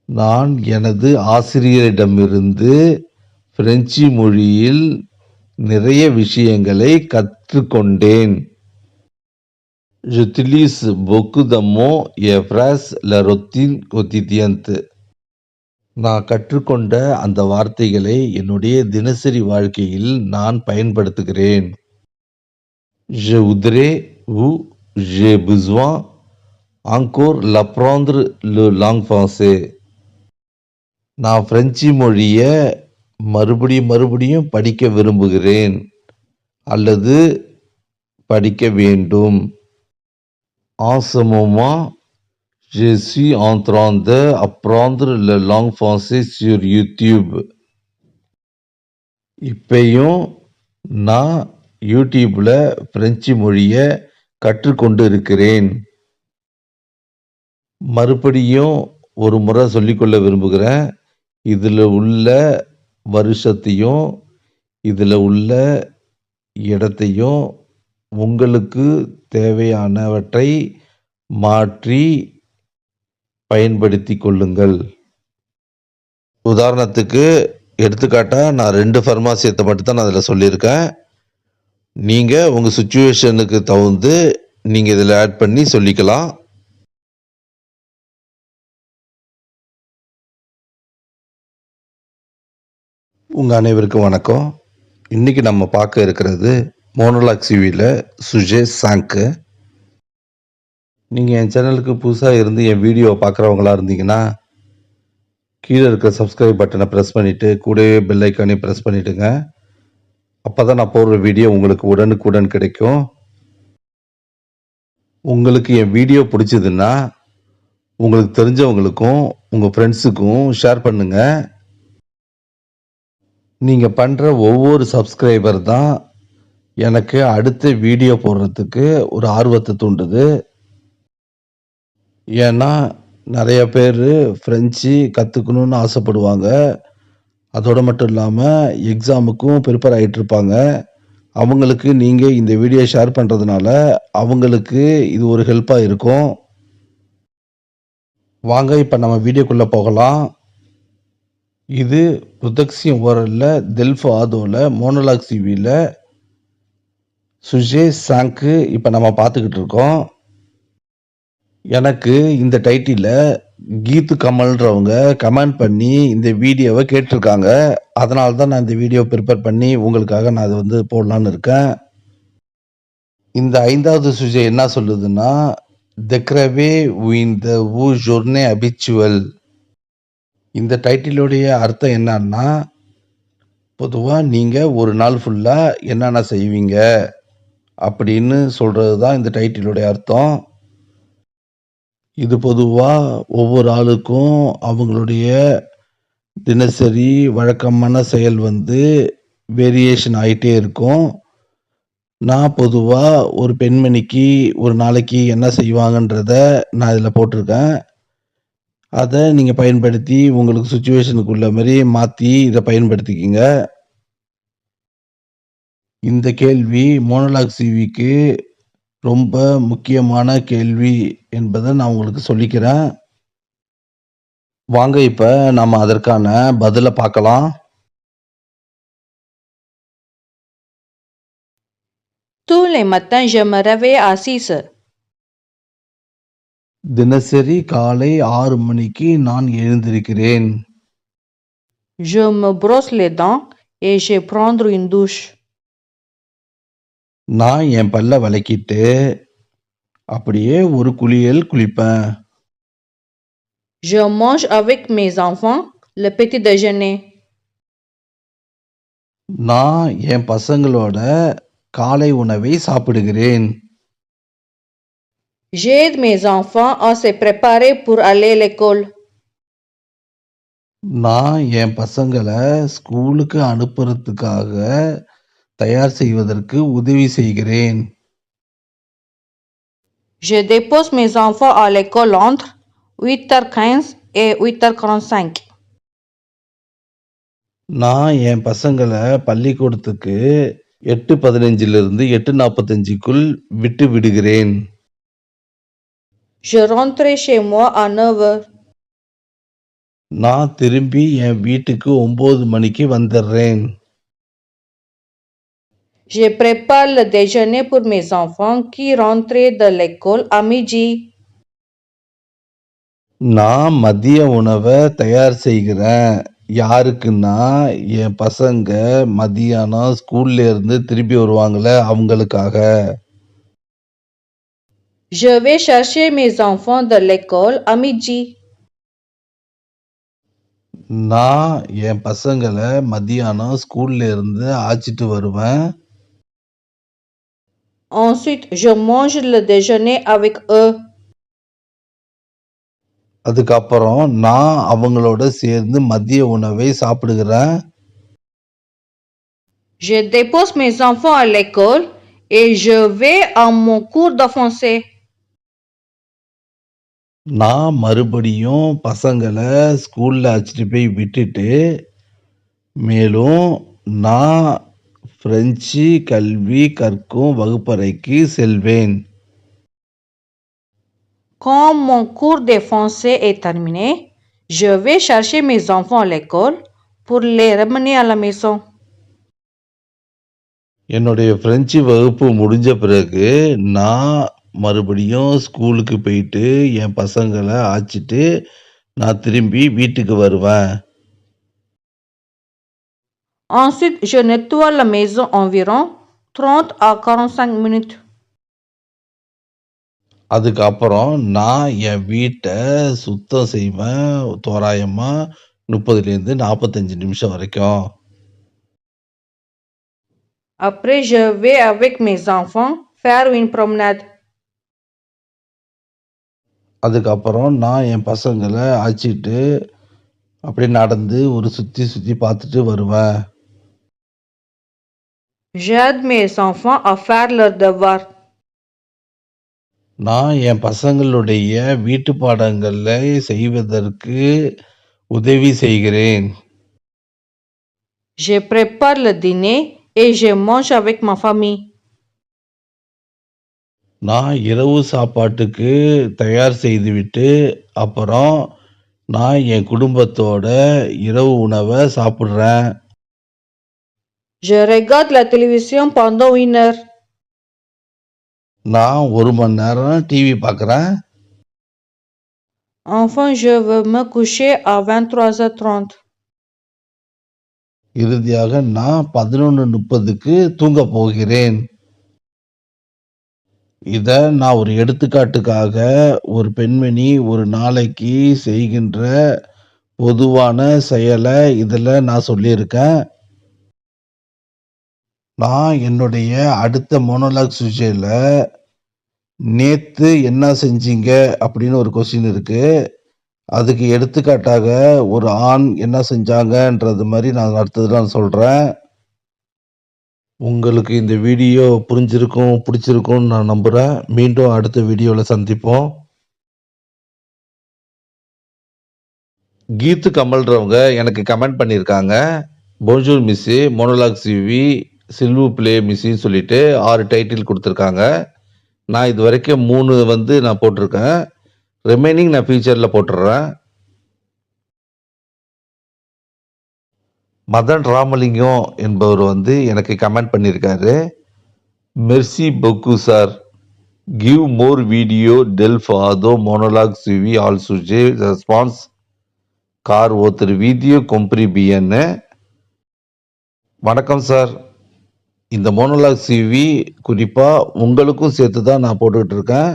Speaker 1: நான் எனது ஆசிரியரிடமிருந்து பிரெஞ்சு மொழியில் நிறைய விஷயங்களை கற்றுக்கொண்டேன். J'utilise beaucoup de mots et phrases la routine quotidienne. நான் கற்றுக்கொண்ட அந்த வார்த்தைகளை என்னுடைய தினசரி வாழ்க்கையில் நான் பயன்படுத்துகிறேன். Je voudrais ou j'ai besoin encore l'apprendre le langue français. நான் பிரெஞ்சு மொழிய மறுபடியும் படிக்க விரும்புகிறேன் அல்லது படிக்க வேண்டும். En ce moment, je suis en train d'apprendre la langue française sur YouTube. இப்பயும் நான் யூடியூப்ல பிரெஞ்சு மொழிய கற்றுக்கொண்டு இருக்கிறேன். மறுபடியும் ஒரு முறை சொல்லிக்கொள்ள விரும்புகிறேன். இதுல உள்ள வருஷத்தையும் இதுல உள்ள இடத்தையும் உங்களுக்கு தேவையானவற்றை மாற்றி பயன்படுத்திக் கொள்ளுங்கள். உதாரணத்துக்கு எடுத்துக்காட்டா நான் 2 ஃபர்மாசியத்தை மட்டும் தான் நான் அதில் சொல்லியிருக்கேன். நீங்க உங்க சுச்சுவேஷனுக்கு தகுந்து நீங்க இதில் ஆட் பண்ணி சொல்லிக்கலாம். உங்க அனைவருக்கும் வணக்கம். இன்னைக்கு நம்ம பார்க்க இருக்கிறது மோனோலாக் சிவியில் சுஜே 5. நீங்கள் என் சேனலுக்கு புதுசாக இருந்து என் வீடியோவை பார்க்குறவங்களா இருந்தீங்கன்னா கீழே இருக்கிற சப்ஸ்கிரைப் பட்டனை ப்ரெஸ் பண்ணிவிட்டு கூடவே பெல் ஐக்கானையும் ப்ரெஸ் பண்ணிவிடுங்க. அப்போ தான் நான் போடுற வீடியோ உங்களுக்கு உடனுக்குடன் கிடைக்கும். உங்களுக்கு என் வீடியோ பிடிச்சதுன்னா உங்களுக்கு தெரிஞ்சவங்களுக்கும் உங்கள் ஃப்ரெண்ட்ஸுக்கும் ஷேர் பண்ணுங்கள். நீங்கள் பண்ணுற ஒவ்வொரு சப்ஸ்கிரைபர் தான் எனக்கு அடுத்த வீடியோ போடுறதுக்கு ஒரு ஆர்வத்தை தூண்டுது. ஏன்னா நிறைய பேர் ஃப்ரெஞ்சு கற்றுக்கணுன்னு ஆசைப்படுவாங்க. அதோடு மட்டும் இல்லாமல் எக்ஸாமுக்கும் ப்ரிப்பேர் ஆகிட்டு இருப்பாங்க. அவங்களுக்கு நீங்கள் இந்த வீடியோ ஷேர் பண்ணுறதுனால அவங்களுக்கு இது ஒரு ஹெல்ப்பாக இருக்கும். வாங்க இப்போ நம்ம வீடியோக்குள்ளே போகலாம். இது ப்ரொடக்ஷன் ஓரலில் டெல்ஃபோ ஆதோவில் மோனோலாக் சிவியில் சுஜே 5 இப்போ நம்ம பார்த்துக்கிட்டு இருக்கோம். எனக்கு இந்த டைட்டில் கீத்து கமல்ன்றவங்க கமெண்ட் பண்ணி இந்த வீடியோவை கேட்டிருக்காங்க. அதனால தான் நான் இந்த வீடியோ ப்ரிப்பேர் பண்ணி உங்களுக்காக நான் அதை போடலான்னு இருக்கேன். இந்த 5வது சுஜே என்ன சொல்லுதுன்னா, தெக்ரவே வின் த ஊ ஜோர்னே அபிச்சுவல். இந்த டைட்டிலுடைய அர்த்தம் என்னன்னா, பொதுவாக நீங்கள் ஒரு நாள் ஃபுல்லாக என்னென்ன செய்வீங்க அப்படின்னு சொல்கிறது தான் இந்த டைட்டிலுடைய அர்த்தம். இது பொதுவாக ஒவ்வொரு ஆளுக்கும் அவங்களுடைய தினசரி வழக்கமான செயல் வேரியேஷன் ஆகிட்டே இருக்கும். நான் பொதுவாக ஒரு பெண்மணிக்கு ஒரு நாளைக்கு என்ன செய்வாங்கன்றத நான் இதில் போட்டிருக்கேன். அதை நீங்கள் பயன்படுத்தி உங்களுக்கு சுச்சுவேஷனுக்கு உள்ள மாதிரி மாற்றி இதை பயன்படுத்திக்கிங்க. இந்த கேள்வி மோனோலாக் சிவிக்கு ரொம்ப முக்கியமான கேள்வி என்பதை நான் உங்களுக்கு சொல்லிக்கிறேன். வாங்க இப்போ நம்ம அதற்கான பதிலை பார்க்கலாம்.
Speaker 2: Tous les matins, je me réveille à 6 heures.
Speaker 1: தினசரி காலை 6 மணிக்கு நான் எழுந்திருக்கிறேன்.
Speaker 2: Je me brosse les dents et je prendre une douche.
Speaker 1: நான் என் பல்ல விளக்கிட்டு அப்படியே ஒரு குளிப்பேன்.
Speaker 2: Je mange avec mes enfants le petit déjeuner.
Speaker 1: நான் என் பசங்களோட காலை உணவை சாப்பிடுகிறேன்.
Speaker 2: J'aide mes enfants à se préparer pour aller à l'école.
Speaker 1: நான் என் பசங்களை ஸ்கூலுக்கு அனுப்புறதுக்காக தயார் செய்வதற்கு உதவி செய்கிறேன்.
Speaker 2: Je dépose mes enfants à l'école entre 8h15 et 8h45.
Speaker 1: நான் என் பசங்களை பள்ளிக்கூடத்துக்கு 8:15 8:45 விட்டு விடுகிறேன்.
Speaker 2: Je rentre chez moi à 9h.
Speaker 1: நான் திரும்பி என் வீட்டுக்கு 9 மணிக்கு வந்துடுறேன்.
Speaker 2: Je prépare le déjeuner pour mes enfants qui rentraient de l'école à midi.
Speaker 1: நான் மதிய உணவை தயார் செய்கிறேன். யாருக்குன்னா, என் பசங்க மதியானம் ஸ்கூல்ல இருந்து திரும்பி வருவாங்கல்ல, அவங்களுக்காக.
Speaker 2: Je vais chercher mes enfants de l'école à midi.
Speaker 1: நான் என் பசங்கள மதியானம் ஸ்கூல்ல இருந்து அழைச்சிட்டு வருவேன்.
Speaker 2: Ensuite, je mange le déjeuner avec eux.
Speaker 1: அதுக்கப்புறம் நான் அவங்களோட சேர்ந்து மதிய உணவை சாப்பிடுகிறேன்.
Speaker 2: Je dépose mes enfants à l'école et je vais à mon cours de français.
Speaker 1: நான் மறுபடியும் பசங்கள ஸ்கூல்ல அழைச்சிட்டு போய் விட்டுட்டு, மேலும் நான் பிரெஞ்சு கல்வி கற்கும் வகுப்பறைக்கு செல்வேன்.
Speaker 2: Quand mon cours de français est terminé, je vais chercher mes enfants à l'école pour les ramener à la maison.
Speaker 1: என்னுடைய பிரெஞ்சு வகுப்பு முடிஞ்ச பிறகு நான் மறுபடியும் ஸ்கூலுக்கு போயிட்டு என் பசங்கள அழைச்சிட்டு நான் திரும்பி வீட்டுக்கு வருவேன்.
Speaker 2: Ensuite, je nettoie la maison environ 30 à 45 minutes.
Speaker 1: அதுக்கப்புறம் நான் என் வீட்டை சுத்தம் செய்வேன். தோராயமா 30லேருந்து 45 நிமிஷம் வரைக்கும்.
Speaker 2: Après, je vais avec mes enfants faire une promenade.
Speaker 1: அதுக்கப்புறம் நான் என் பசங்கள அழைச்சிட்டு அப்படியே நடந்து ஒரு சுத்தி பார்த்துட்டு வருவேன்.
Speaker 2: J'aide mes enfants à faire leurs devoirs.
Speaker 1: நான் என் பசங்களுடைய வீட்டு பாடங்களை செய்வதற்கு உதவி செய்கிறேன்.
Speaker 2: Je prépare le dîner et je mange avec ma famille.
Speaker 1: நான் இரவு சாப்பாட்டுக்கு தயார் செய்துவிட்டு அப்புறம் நான் என் குடும்பத்தோட இரவு உணவை சாப்பிடுறேன்.
Speaker 2: Je regarde la télévision pendant 1 heure.
Speaker 1: நான் 1 மணி நேரம் டிவி பார்க்குறேன்.
Speaker 2: Enfin, je vais me coucher à 23h30.
Speaker 1: இறுதியாக நான் 11:30க்கு தூங்கப் போகிறேன். இத நான் ஒரு எடுத்துக்காட்டுக்காக ஒரு பெண்மணி ஒரு நாளைக்கு செய்கின்ற பொதுவான செயலை இதுல நான் சொல்லியிருக்கேன். நான் என்னுடைய அடுத்த மோனோலாக் சுஜேல நேத்து என்ன செஞ்சீங்க அப்படின்னு ஒரு கொஸ்டின் இருக்கு. அதுக்கு எடுத்துக்காட்டாக ஒரு ஆண் என்ன செஞ்சாங்கன்றது மாதிரி நான் அடுத்தது நான் சொல்றேன். உங்களுக்கு இந்த வீடியோ புரிஞ்சிருக்கும், பிடிச்சிருக்கும்னு நான் நம்புறேன். மீண்டும் அடுத்த வீடியோல சந்திப்போம். கீத்து கமல்ன்றவங்க எனக்கு கமெண்ட் பண்ணியிருக்காங்க. Bonjour miss, monologue CV, சில்வு play மிஸ்ஸின்னு சொல்லிட்டு 6 டைட்டில் கொடுத்துருக்காங்க. நான் இது வரைக்கும் 3 நான் போட்டிருக்கேன். ரிமைனிங் நான் ஃபியூச்சரில் போட்டுடுறேன். மதன் ராமலிங்கம் என்பவர் எனக்கு கமெண்ட் பண்ணியிருக்காரு. மெர்சி பொக்கு sir, give more video DELF ஃபாதோ மோனோலாக் சிவி ஆல் சுஜே ரெஸ்பான்ஸ் கார் ஒருத்தர் வீடியோ கொம்பரி பிஎன்னு. வணக்கம் சார், இந்த மோனோலாக் சிவி குறிப்பாக உங்களுக்கும் சேர்த்து தான் நான் போட்டுக்கிட்டு இருக்கேன்.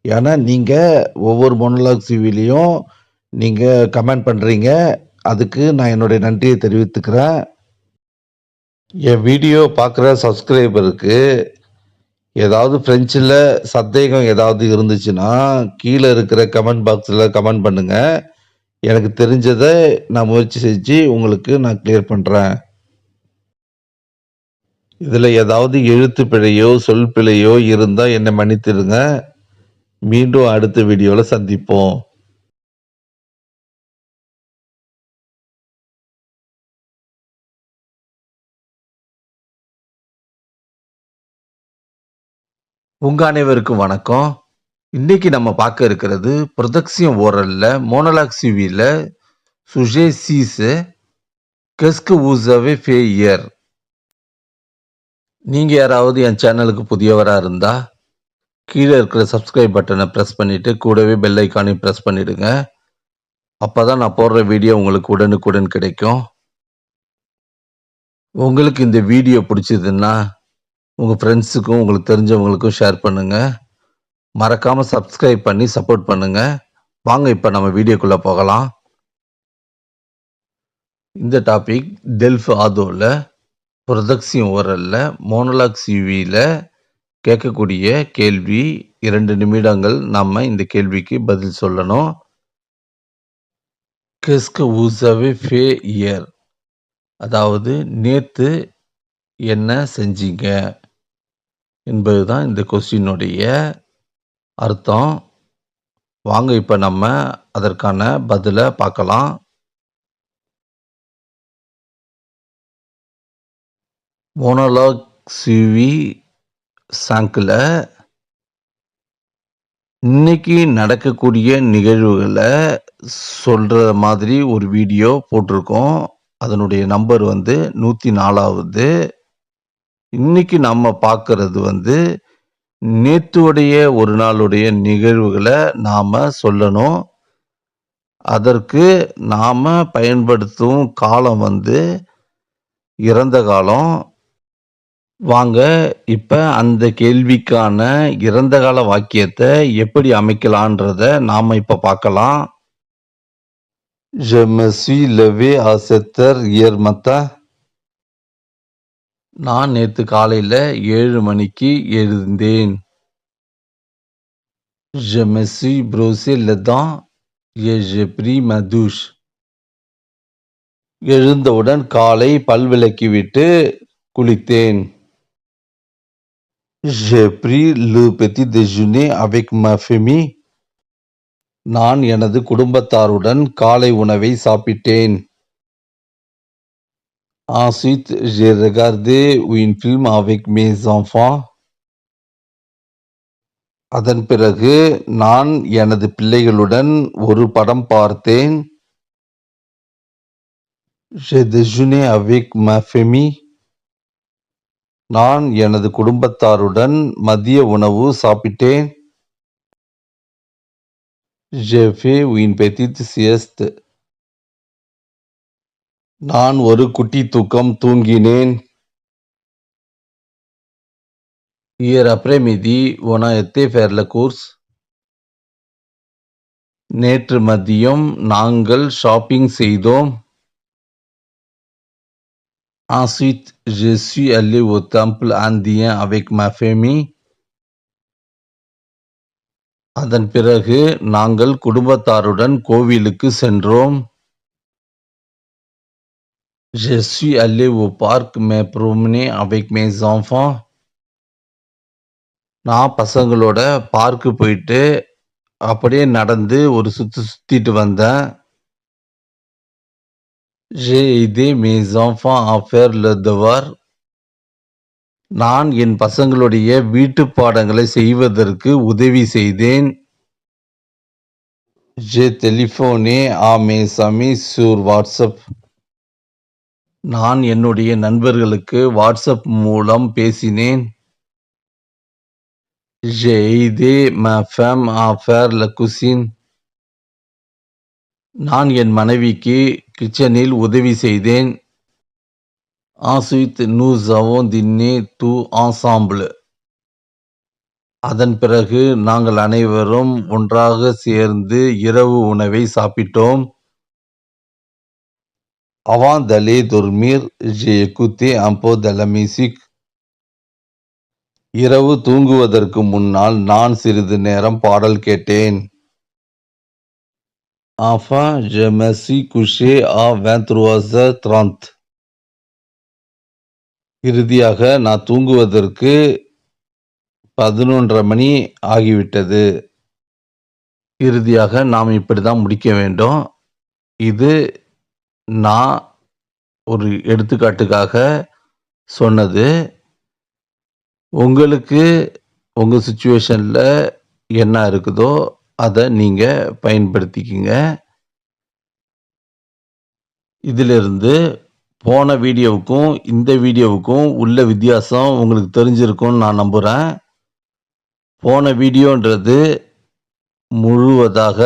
Speaker 1: ஏன்னா நீங்கள் ஒவ்வொரு மோனோலாக் சிவிலையும் நீங்கள் கமெண்ட் பண்ணுறீங்க. அதுக்கு நான் என்னுடைய நன்றியை தெரிவித்துக்கிறேன். என் வீடியோ பார்க்குற சப்ஸ்கிரைபருக்கு ஏதாவது ஃப்ரெஞ்சில் சந்தேகம் ஏதாவது இருந்துச்சுன்னா கீழே இருக்கிற கமெண்ட் பாக்ஸில் கமெண்ட் பண்ணுங்கள். எனக்கு தெரிஞ்சதை நான் முயற்சி செஞ்சு உங்களுக்கு நான் கிளியர் பண்ணுறேன். இதில் ஏதாவது எழுத்து பிழையோ சொல் பிழையோ இருந்தால் என்னை மன்னித்திடுங்க. மீண்டும் அடுத்த வீடியோவில் சந்திப்போம். உங்க அனைவருக்கும் வணக்கம். இன்னைக்கு நம்ம பார்க்க இருக்கிறது ப்ரொடக்ஷன் ஓரல்ல மோனோலாக் சிவில சுஜே சீஸ் கெஸ்க் ஊஸ் அவே ஃபே இயர். நீங்க யாராவது என் சேனலுக்கு புதியவரா இருந்தா, கீழ இருக்கிற சப்ஸ்கிரைப் பட்டன பிரஸ் பண்ணிட்டு, கூடவே பெல் ஐகானையும் பிரஸ் பண்ணிடுங்க. அப்பதான் நான் போடுற வீடியோ உங்களுக்கு உடனுக்குடன் கிடைக்கும். உங்களுக்கு இந்த வீடியோ பிடிச்சதுன்னா, உங்க ஃப்ரெண்ட்ஸுக்கும், உங்களுக்கு தெரிஞ்சவங்களுக்கும் ஷேர் பண்ணுங்க. மறக்காம சப்ஸ்கிரைப் பண்ணி சப்போர்ட் பண்ணுங்க. வாங்க இப்ப நம்ம வீடியோக்குள்ள போகலாம். இந்த டாபிக் டெல்ஃப் ஆதோல, புரொடக்ஷன் ஓரல்ல, மோனோலாக் சிவில கேட்கக்கூடிய கேள்வி. 2 நிமிடங்கள் நம்ம இந்த கேள்விக்கு பதில் சொல்லணும். qu'est-ce que vous avez fait hier? அதாவது நேத்து என்ன செஞ்சீங்க என்பதுதான் இந்த கொஸ்டினுடைய அர்த்தம். வாங்க இப்ப நம்ம அதற்கான பதில பார்க்கலாம். மோனோலாக் சிவி 5ல இன்னைக்கு நடக்கக்கூடிய நிகழ்வுகள சொல்ற மாதிரி ஒரு வீடியோ போட்டிருக்கோம். அதனுடைய நம்பர் 104வது. இன்னைக்கு நம்ம பார்க்கிறது நேத்துடைய ஒரு நாளுடைய நிகழ்வுகள நாம சொல்லணும். அதற்கு நாம பயன்படுத்தும் காலம் இறந்த காலம். வாங்க இப்ப அந்த கேள்விக்கான இறந்த கால வாக்கியத்தை எப்படி அமைக்கலான்றத நாம இப்ப பார்க்கலாம். Je me suis levé à 7 heures hier matin. நான் நேத்து காலையில 7 மணிக்கு எழுந்தேன். Je me suis brossé les dents et j'ai pris ma douche. எழுந்தவுடன் காலை பல் விளக்கிவிட்டு குளித்தேன். J'ai pris le petit déjeuner avec ma famille. நான் எனது குடும்பத்தாருடன் காலை உணவை சாப்பிட்டேன். Ensuite, j'ai regardé un film avec mes enfants. அதன் பிறகு நான் எனது பிள்ளைகளுடன் ஒரு படம் பார்த்தேன். J'ai déjeuné avec ma famille. நான் எனது குடும்பத்தாருடன் மதிய உணவு சாப்பிட்டேன். J'ai fait une petite sieste. நான் ஒரு குட்டி தூக்கம் தூங்கினேன். Hier après-midi, on a été faire la course. நேற்று மதியம் நாங்கள் ஷாப்பிங் செய்தோம். Ensuite, je suis allé au temple indien avec ma famille. அதன் பிறகு நாங்கள் குடும்பத்தாருடன் கோவிலுக்கு சென்றோம். Je suis allé au parc me promener avec mes enfants. நான் பசங்களோட பார்க்கு போயிட்டு அப்படியே நடந்து ஒரு சுத்திட்டு வந்தேன். J'ai aidé mes enfants à faire le devoir. நான் என் பசங்களுடைய வீட்டு பாடங்களை செய்வதற்கு உதவி செய்தேன். J'ai téléphoné à mes amis sur WhatsApp. நான் என்னுடைய நண்பர்களுக்கு வாட்ஸ்அப் மூலம் பேசினேன். J'ai aidé ma femme à faire la cuisine. நான் என் மனைவிக்கு கிச்சனில் உதவி செய்தேன். Ensuite, nous avons dîné tout ensemble. அதன் பிறகு நாங்கள் அனைவரும் ஒன்றாக சேர்ந்து இரவு உணவை சாப்பிட்டோம். Avant d'aller dormir, j'ai écouté un peu de la musique. இரவு தூங்குவதற்கு முன்னால் நான் சிறிது நேரம் பாடல் கேட்டேன். Enfin, je me suis couché à 23h30. இறுதியாக நான் தூங்குவதற்கு 11:30 மணி ஆகிவிட்டது. இறுதியாக நாம் இப்படிதான் முடிக்க வேண்டும். இது நான் ஒரு எடுத்துக்காட்டுக்காக சொன்னது. உங்களுக்கு உங்க சிச்சுவேஷன்ல என்ன இருக்குதோ அதை நீங்க பயன்படுத்திக்கிங்க. இதிலிருந்து போன வீடியோவுக்கும் இந்த வீடியோவுக்கும் உள்ள வித்தியாசம் உங்களுக்கு தெரிஞ்சிருக்கும்னு நான் நம்புகிறேன். போன வீடியோன்றது முழுவதாக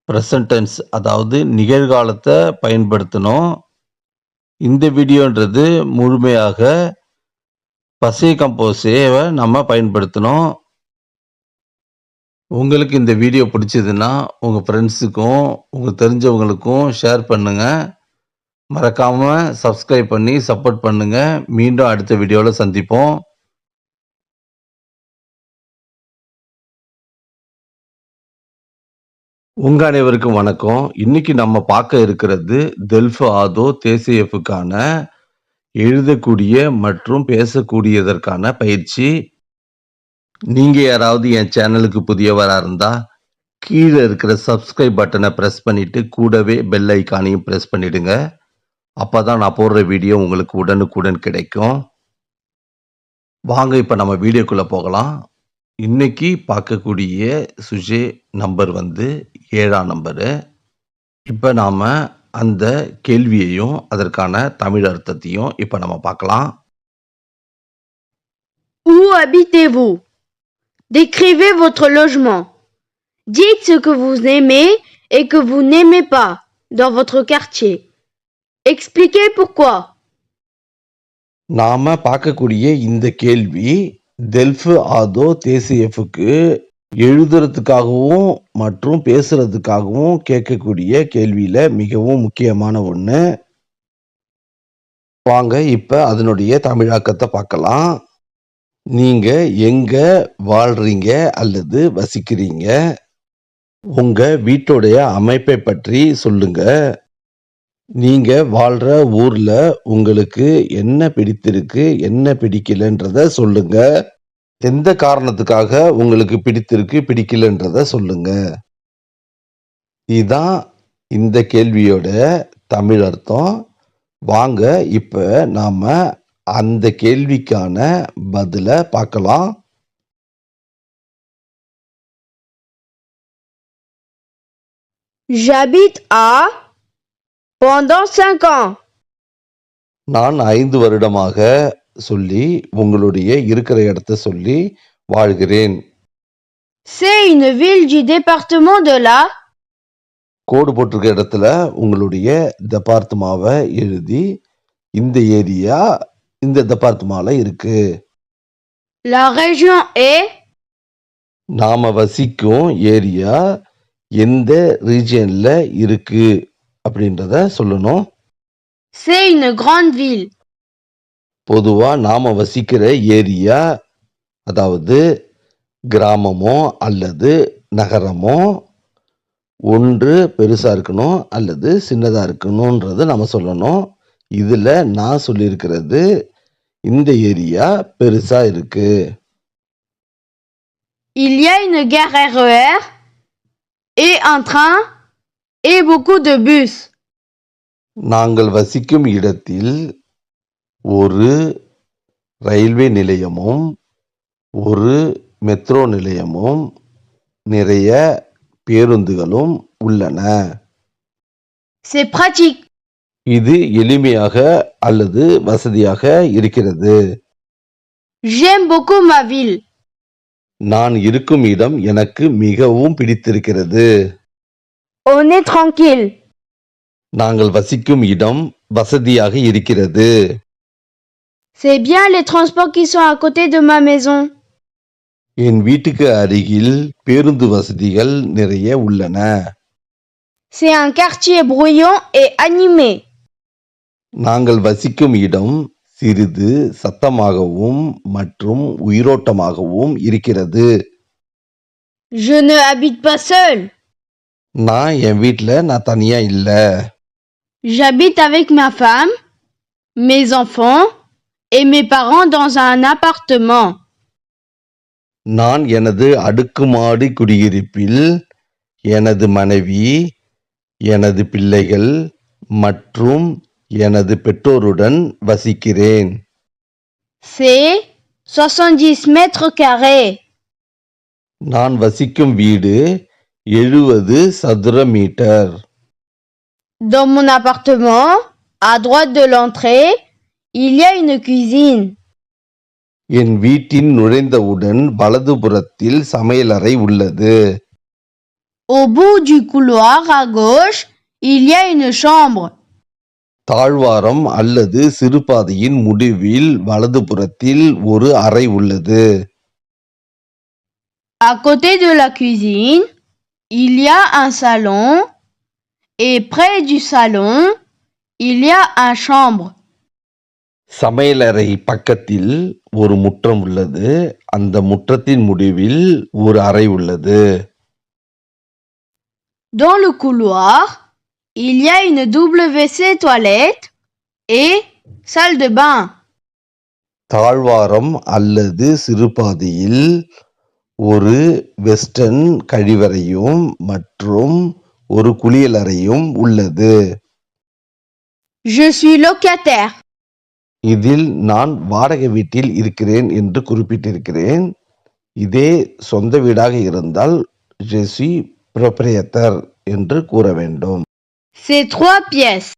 Speaker 1: ப்ரெசன்ட் டென்ஸ், அதாவது நிகழ்காலத்தை பயன்படுத்தணும். இந்த வீடியோன்றது முழுமையாக பசே கம்போஸேவை நம்ம பயன்படுத்தணும். உங்களுக்கு இந்த வீடியோ பிடிச்சதுன்னா உங்கள் ஃப்ரெண்ட்ஸுக்கும் உங்களுக்கு தெரிஞ்சவங்களுக்கும் ஷேர் பண்ணுங்கள். மறக்காமல் சப்ஸ்கிரைப் பண்ணி சப்போர்ட் பண்ணுங்கள். மீண்டும் அடுத்த வீடியோவில் சந்திப்போம். உங்க அனைவருக்கும் வணக்கம். இன்னைக்கு நம்ம பார்க்க இருக்கிறது டெல்ஃப் ஆதோ தேசியஃப்கான எழுதக்கூடிய மற்றும் பேசக்கூடியதற்கான பயிற்சி. நீங்க யாராவது என் சேனலுக்கு புதியவரா இருந்தா கீழே இருக்கிற சப்ஸ்கிரைப் பட்டனை பிரஸ் பண்ணிட்டு கூடவே பெல் ஐக்கானையும் பிரஸ் பண்ணிடுங்க. அப்பதான் நான் போடுற வீடியோ உங்களுக்கு உடனுக்குடன் கிடைக்கும். வாங்க இப்ப நம்ம வீடியோக்குள்ள போகலாம். இன்னைக்கு பார்க்கக்கூடிய சுஜே நம்பர் 7ஆம் நம்பரு. இப்போ நாம அந்த கேள்வியையும் அதற்கான தமிழ் அர்த்தத்தையும் இப்போ நம்ம பார்க்கலாம்.
Speaker 3: Où habitez-vous? Décrivez votre logement. Dites ce que vous aimez et que vous n'aimez pas dans votre quartier. Expliquez pourquoi.
Speaker 1: நாம பார்க்கக்கூடிய இந்த கேள்வி டெல்ஃப் ஆதோ தேசியஃப்க்கு எழுதுறதுக்காகவும் மற்றும் பேசுறதுக்காகவும் கேட்கக்கூடிய கேள்வியில மிகவும் முக்கியமான ஒண்ணு. வாங்க இப்ப அதனுடைய தமிழாக்கத்தை பார்க்கலாம். நீங்க எங்க வாழ்றீங்க அல்லது வசிக்கிறீங்க? உங்க வீட்டுடைய அமைப்பை பற்றி சொல்லுங்க. நீங்க வாழ்ற ஊர்ல உங்களுக்கு என்ன பிடித்திருக்கு என்ன பிடிக்கலன்றத சொல்லுங்க. எந்த காரணத்துக்காக உங்களுக்கு பிடித்திருக்கு பிடிக்கலன்றத சொல்லுங்க. இதுதான் இந்த கேள்வியோட தமிழ் அர்த்தம். வாங்க இப்ப நாம அந்த கேள்விக்கான பதில பார்க்கலாம்.
Speaker 3: J'habite à pendant 5 ans.
Speaker 1: நான் 5 வருடமாக சொல்லி உங்களுடைய இருக்கிற இடத்தை சொல்லி வாழ்கிறேன்.
Speaker 3: C'est une ville du département de la.
Speaker 1: கோடு போட்டிருக்க இடத்துல உங்களுடைய டெபார்ட்மாவை எழுதி இந்த ஏரியா இந்த டெபார்ட்மால இருக்கு.
Speaker 3: La région est.
Speaker 1: நாம வசிக்கும் ஏரியா எந்த ரீஜியன்ல இருக்கு அப்படின்றத சொல்லணும்.
Speaker 3: C'est une grande ville.
Speaker 1: பொதுவா நாம வசிக்கிற ஏரியா, அதாவது கிராமமோ அல்லது நகரமோ, ஒன்று பெருசா இருக்கணும் அல்லது சின்னதா இருக்கணும்ன்றத நம்ம சொல்லணும். இதுல நான் சொல்லியிருக்கிறது இந்த ஏரியா பெருசா இருக்கு.
Speaker 3: Il y a une gare RER et un train et beaucoup de bus.
Speaker 1: நாங்கள் வசிக்கும் இடத்தில் ஒரு ரயில்வே நிலையமும் ஒரு மெட்ரோ நிலையமும் நிறைய பேருந்துகளும் உள்ளன.
Speaker 3: C'est pratique.
Speaker 1: இது எளிமையாக அல்லது வசதியாக இருக்கிறது.
Speaker 3: J'aime beaucoup ma ville.
Speaker 1: நான் இருக்கும் இடம் எனக்கு மிகவும் பிடித்திருக்கிறது.
Speaker 3: On est tranquille.
Speaker 1: நாங்கள் வசிக்கும் இடம் வசதியாக இருக்கிறது.
Speaker 3: C'est bien les transports qui sont à côté de ma maison.
Speaker 1: என் வீட்டுக்கு அருகில் பேருந்து வசதிகள் நிறைய உள்ளன.
Speaker 3: C'est un quartier bruyant et animé.
Speaker 1: நாங்கள் வசிக்கும் இடம் சிறிது சத்தமாகவும் மற்றும் உயிரோட்டமாகவும் இருக்கிறது.
Speaker 3: Je ne habite pas seul.
Speaker 1: நான் என் வீட்ல நான் தனியா இல்ல.
Speaker 3: J'habite avec ma femme, mes enfants et mes parents dans un appartement.
Speaker 1: நான் எனது அடுக்குமாடி குடியிருப்பில் எனது மனைவி, எனது பிள்ளைகள் மற்றும் எனது பெற்றோருடன் வசிக்கிறேன்.
Speaker 3: C'est 70 mètres carrés.
Speaker 1: நான் வசிக்கும் வீடு 70 சதுர metre.
Speaker 3: Dans mon appartement, À droite de l'entrée, il y a une cuisine.
Speaker 1: என் வீட்டின் நுழைந்தவுடன் வலதுபுறத்தில் சமையலறை உள்ளது.
Speaker 3: Au bout du couloir à gauche, il y a une chambre.
Speaker 1: தாழ்வாரம் அல்லது சிறுபாதையின் முடிவில் வலதுபுறத்தில் ஒரு அறை உள்ளது.
Speaker 3: À côté de la cuisine, il y a un salon et près du salon, il y a un chambre.
Speaker 1: சமையலறை பக்கத்தில் ஒரு முற்றம் உள்ளது. அந்த முற்றத்தின் முடிவில் ஒரு அறை உள்ளது.
Speaker 3: Dans le couloir, il y a une WC toilette et salle de bain.
Speaker 1: தாழ்வாரம் அல்லது சிறுபாதையில் ஒரு வெஸ்டர்ன் கழிவறையும் மற்றும் ஒரு குளியலறையும் உள்ளது.
Speaker 3: Je suis locataire.
Speaker 1: இதில் நான் வாடகை வீட்டில் இருக்கிறேன் என்று குறிப்பிட்டிருக்கிறேன். இதே சொந்த வீடாக இருந்தால் je suis propriétaire என்று கூற வேண்டும்.
Speaker 3: C'est 3 pièces.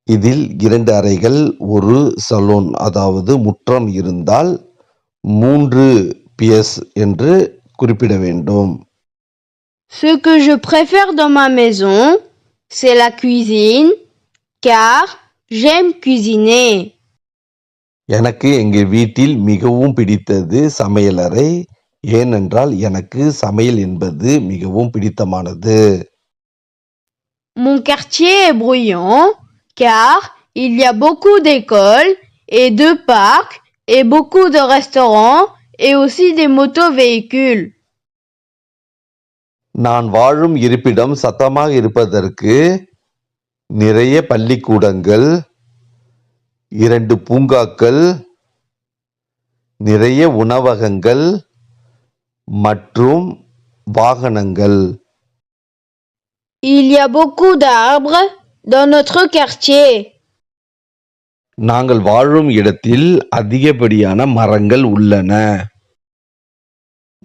Speaker 1: இதில் 2 அறைகள், ஒரு சலூன் அதாவது முற்றம் இருந்தால் 3 பியஸ் என்று குறிப்பிட வேண்டும்.
Speaker 3: Ce que je préfère dans ma maison, c'est la cuisine, car j'aime cuisiner.
Speaker 1: எனக்கு எங்கள் வீட்டில் மிகவும் பிடித்தது சமையலறை. ஏனென்றால் எனக்கு சமையல் என்பது மிகவும் பிடித்தமானது.
Speaker 3: Mon quartier est bruyant, car il y a beaucoup d'écoles et de parcs et beaucoup de restaurants et aussi des motovéhicules.
Speaker 1: நான் வாழும் இருப்பிடம் சத்தமாக இருப்பதற்கு நிறைய பள்ளிக்கூடங்கள், 2 பூங்காக்கள், நிறைய உணவகங்கள் மற்றும் வாகனங்கள்.
Speaker 3: Il y a beaucoup d'arbres dans notre quartier.
Speaker 1: நாங்கள் வாழும் இடத்தில் அதிகப்படியான மரங்கள் உள்ளன.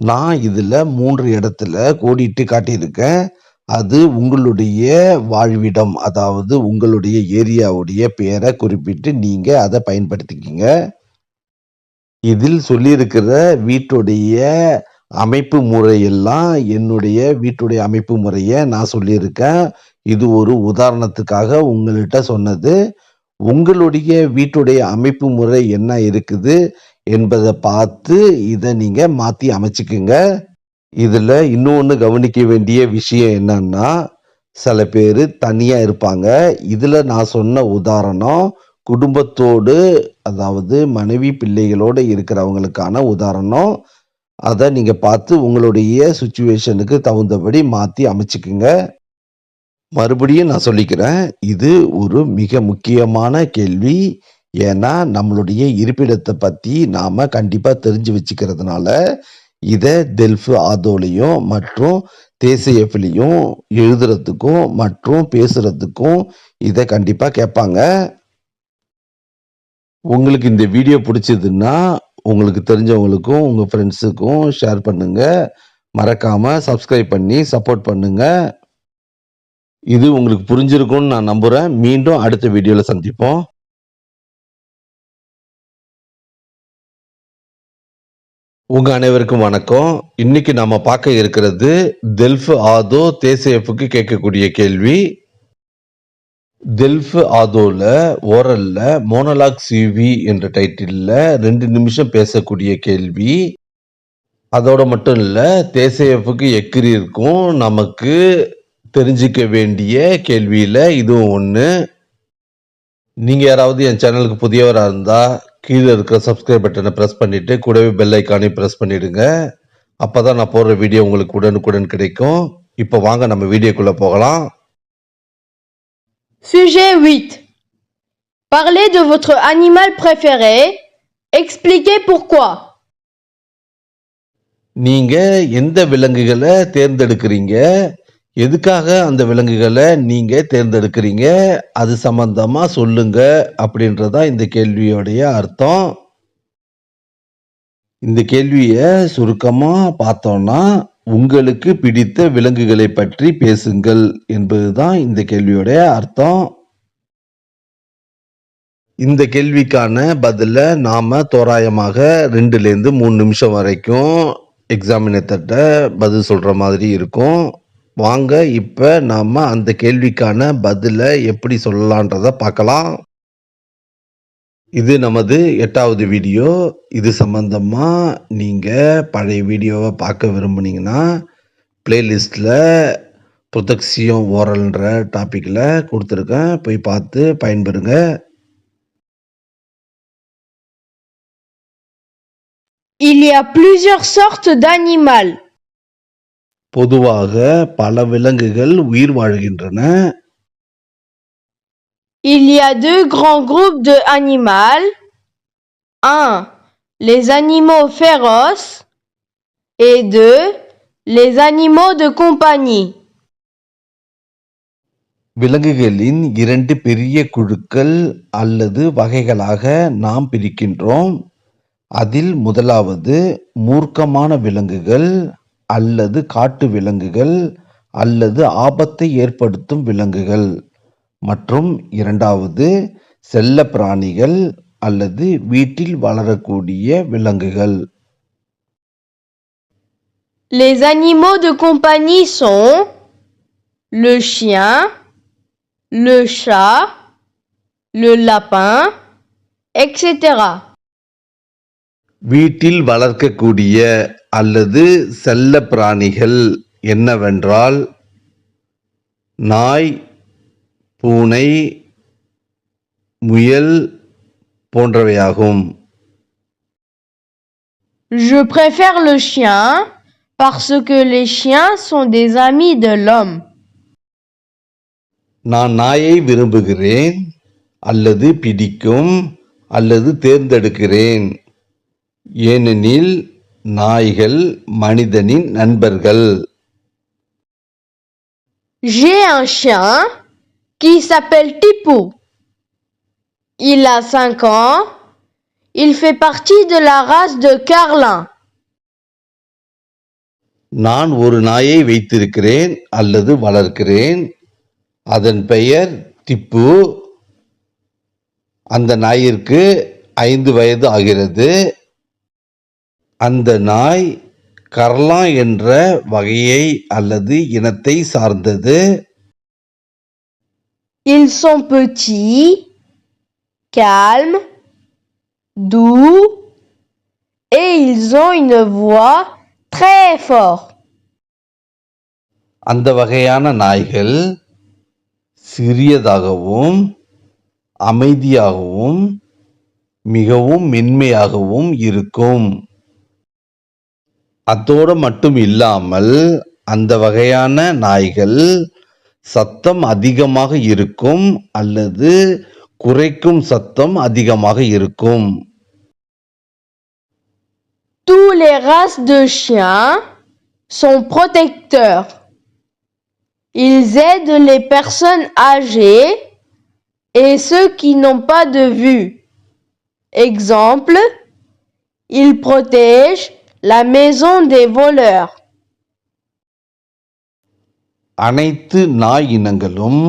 Speaker 1: நான் இதுல 3 இடத்துல கோடிட்டு காட்டியிருக்கேன். அது உங்களுடைய வாழ்விடம், அதாவது உங்களுடைய ஏரியாவுடைய பெயரை குறிப்பிட்டு நீங்க அதை பயன்படுத்திக்கிங்க. இதில் சொல்லியிருக்கிற வீட்டுடைய அமைப்பு முறையெல்லாம் என்னுடைய வீட்டுடைய அமைப்பு முறையை நான் சொல்லியிருக்கேன். இது ஒரு உதாரணத்துக்காக உங்கள்கிட்ட சொன்னது. உங்களுடைய வீட்டுடைய அமைப்பு முறை என்ன இருக்குது என்பதை பார்த்து இதை நீங்க மாத்தி அமைச்சுக்குங்க. இதுல இன்னொன்னு கவனிக்க வேண்டிய விஷயம் என்னன்னா, சில பேர் தனியா இருப்பாங்க. இதுல நான் சொன்ன உதாரணம் குடும்பத்தோடு, அதாவது மனைவி பிள்ளைகளோடு இருக்கிறவங்களுக்கான உதாரணம். அதை நீங்க பார்த்து உங்களுடைய சுச்சுவேஷனுக்கு தகுந்தபடி மாத்தி அமைச்சுக்குங்க. மறுபடியும் நான் சொல்லிக்கிறேன், இது ஒரு மிக முக்கியமான கேள்வி. ஏன்னா நம்மளுடைய இருப்பிடத்தை பத்தி நாம கண்டிப்பா தெரிஞ்சு வச்சுக்கிறதுனால இதை டெல்ஃபு ஆதோலையும் மற்றும் தேசியஃப்லையும் எழுதுறதுக்கும் மற்றும் பேசுறதுக்கும் இதை கண்டிப்பா கேட்பாங்க. உங்களுக்கு இந்த வீடியோ பிடிச்சதுன்னா உங்களுக்கு தெரிஞ்சவங்களுக்கும் உங்க ஃப்ரெண்ட்ஸுக்கும் ஷேர் பண்ணுங்க. மறக்காம சப்ஸ்கிரைப் பண்ணி சப்போர்ட் பண்ணுங்க. இது உங்களுக்கு புரிஞ்சிருக்கும்னு நான் நம்புறேன். மீண்டும் அடுத்த வீடியோல சந்திப்போம். உங்க அனைவருக்கும் வணக்கம். இன்னைக்கு நாம பார்க்க இருக்கிறது டெல்ஃபு ஆதோ தேசியஃப்க்கு கேட்கக்கூடிய கேள்வி. டெல்ஃபு ஆதோல ஓரல்ல மோனோலாக் சிவி என்ற டைட்டில்ல 2 நிமிஷம் பேசக்கூடிய கேள்வி. அதோட மட்டும் இல்ல, தேசியஃப்க்கு எக்கிரி இருக்கும் நமக்கு தெரிஞ்சுக்க வேண்டிய கேள்வியில இதுவும் ஒண்ணு. நீங்க யாராவது என் சேனலுக்கு புதியவரா இருந்தா கீழே இருக்கிற சப்ஸ்கிரைப் பட்டனை பிரஸ் பண்ணிட்டு கூடவே பெல் ஐக்கானையும் பிரஸ் பண்ணிடுங்க. அப்பதான் நான் போடுற வீடியோ உங்களுக்கு உடனுக்குடன் கிடைக்கும். இப்போ வாங்க நம்ம வீடியோக்குள்ள போகலாம்.
Speaker 3: Sujet 8. Parlez de votre animal préféré. Expliquez pourquoi.
Speaker 1: நீங்க எந்த விலங்குகளை தேர்ந்தெடுக்கிறீங்க, எதுக்காக அந்த விலங்குகளை நீங்க தேர்ந்தெடுக்கிறீங்க, அது சம்பந்தமா சொல்லுங்க அப்படின்றதா இந்த கேள்வியோடைய அர்த்தம். இந்த கேள்வியை சுருக்கமா பார்த்தோம்னா, உங்களுக்கு பிடித்த விலங்குகளை பற்றி பேசுங்கள் என்பதுதான் இந்த கேள்வியோடைய அர்த்தம். இந்த கேள்விக்கான பதில நாம தோராயமாக 2லேருந்து 3 நிமிஷம் வரைக்கும் எக்ஸாமினேட்டர்கிட்ட பதில் சொல்ற மாதிரி இருக்கும். வாங்க இப்ப நாம அந்த கேள்விக்கான பதில எப்படி சொல்லலான்றத பார்க்கலாம். இது நமது 8வது வீடியோ. இது சம்பந்தமா நீங்க பழைய வீடியோவை பார்க்க விரும்புனீங்கன்னா பிளேலிஸ்ட்ல புரொடெக்ஷன் ஓரல்ன்ற டாபிக்ல கொடுத்துருக்கேன். போய் பார்த்து பயன்பெறுங்க.
Speaker 3: Il y a plusieurs sortes d'animaux.
Speaker 1: பொதுவாக பல விலங்குகள் உயிர் வாழ்கின்றன.
Speaker 3: Il y a deux grands groupes d'animaux. 1. Les animaux féroces. Et 2. Les animaux de compagnie.
Speaker 1: விலங்குகளின் 2 பெரிய குழுக்கள் அல்லது வகைகளாக நாம் பிரிக்கின்றோம். அதில் முதலாவது மூர்க்கமான விலங்குகள் அல்லது காட்டு விலங்குகள் அல்லது ஆபத்தை ஏற்படுத்தும் விலங்குகள் மற்றும் இரண்டாவது செல்ல பிராணிகள் அல்லது வீட்டில் வளரக்கூடிய விலங்குகள்.
Speaker 3: Les animaux de compagnie sont le chien, le chat, le lapin, etc.
Speaker 1: வீட்டில் வளர்க்கக்கூடிய அல்லது செல்ல பிராணிகள் என்னவென்றால் நாய், பூனை, முயல் போன்றவையாகும்.
Speaker 3: Je préfère le chien parce que les chiens sont des amis de l'homme.
Speaker 1: நான் நாயை விரும்புகிறேன் அல்லது பிடிக்கும் அல்லது தேர்ந்தெடுக்கிறேன். ஏனெனில் நாய்கள் மனிதனின் நண்பர்கள்.
Speaker 3: J'ai un chien qui s'appelle Tipou. Il a 5 ans. Il fait partie de la race de Carlin.
Speaker 1: நான் ஒரு நாயை வைத்திருக்கிறேன் அல்லது வளர்க்கிறேன். அதன் பெயர் திப்பு. அந்த நாயிற்கு 5 வயது ஆகிறது. அந்த நாய் கர்லா என்ற வகையை அல்லது இனத்தை சார்ந்தது.
Speaker 3: Ils sont petits, calmes, doux et ils ont une voix très forte.
Speaker 1: அந்த வகையான நாய்கள் சிறியதாகவும் அமைதியாகவும் மிகவும் மென்மையாகவும் இருக்கும். அதோடு மட்டும் இல்லாமல் அந்த வகையான நாய்கள் சத்தம் அதிகமாக இருக்கும் அல்லது குறைக்கும் சத்தம் அதிகமாக இருக்கும்.
Speaker 3: Tous les races de chiens sont protecteurs. Ils aident les personnes âgées et ceux qui n'ont pas de vue. Exemple, ils protègent la maison des voleurs.
Speaker 1: அனைத்து நாய் இனங்களும்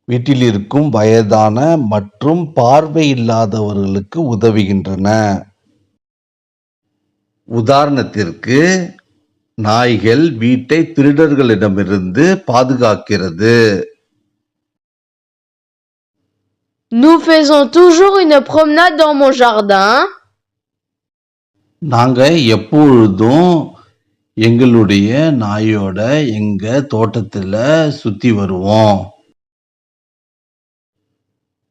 Speaker 1: வீட்டில் இருக்கும் வயதான மற்றும் பார்வை இல்லாதவர்களுக்கு உதவுகின்றன. உதாரணத்திற்கு நாய்கள் வீட்டை திருடர்களிடமிருந்து பாதுகாக்கிறது.
Speaker 3: Nous faisons toujours une promenade dans mon jardin.
Speaker 1: நாங்க எப்பொழுதும் எங்களுடைய நாயோட எங்க தோட்டத்துல சுத்தி வருவோம்.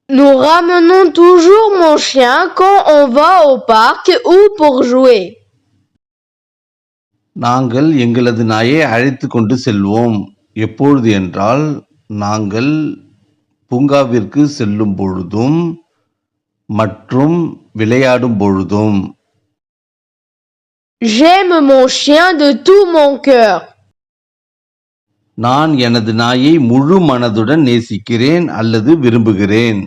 Speaker 3: Nous ramenons toujours mon chien quand on va au parc ou pour jouer.
Speaker 1: நாங்கள் எங்களது நாயை அழைத்து கொண்டு செல்வோம். எப்பொழுது என்றால் நாங்கள் பூங்காவிற்கு செல்லும் பொழுதும் மற்றும் விளையாடும் பொழுதும்.
Speaker 3: J'aime mon chien de tout mon cœur.
Speaker 1: நான் எனது நாயை முழு மனதுடன் நேசிக்கிறேன் அல்லது விரும்புகிறேன்.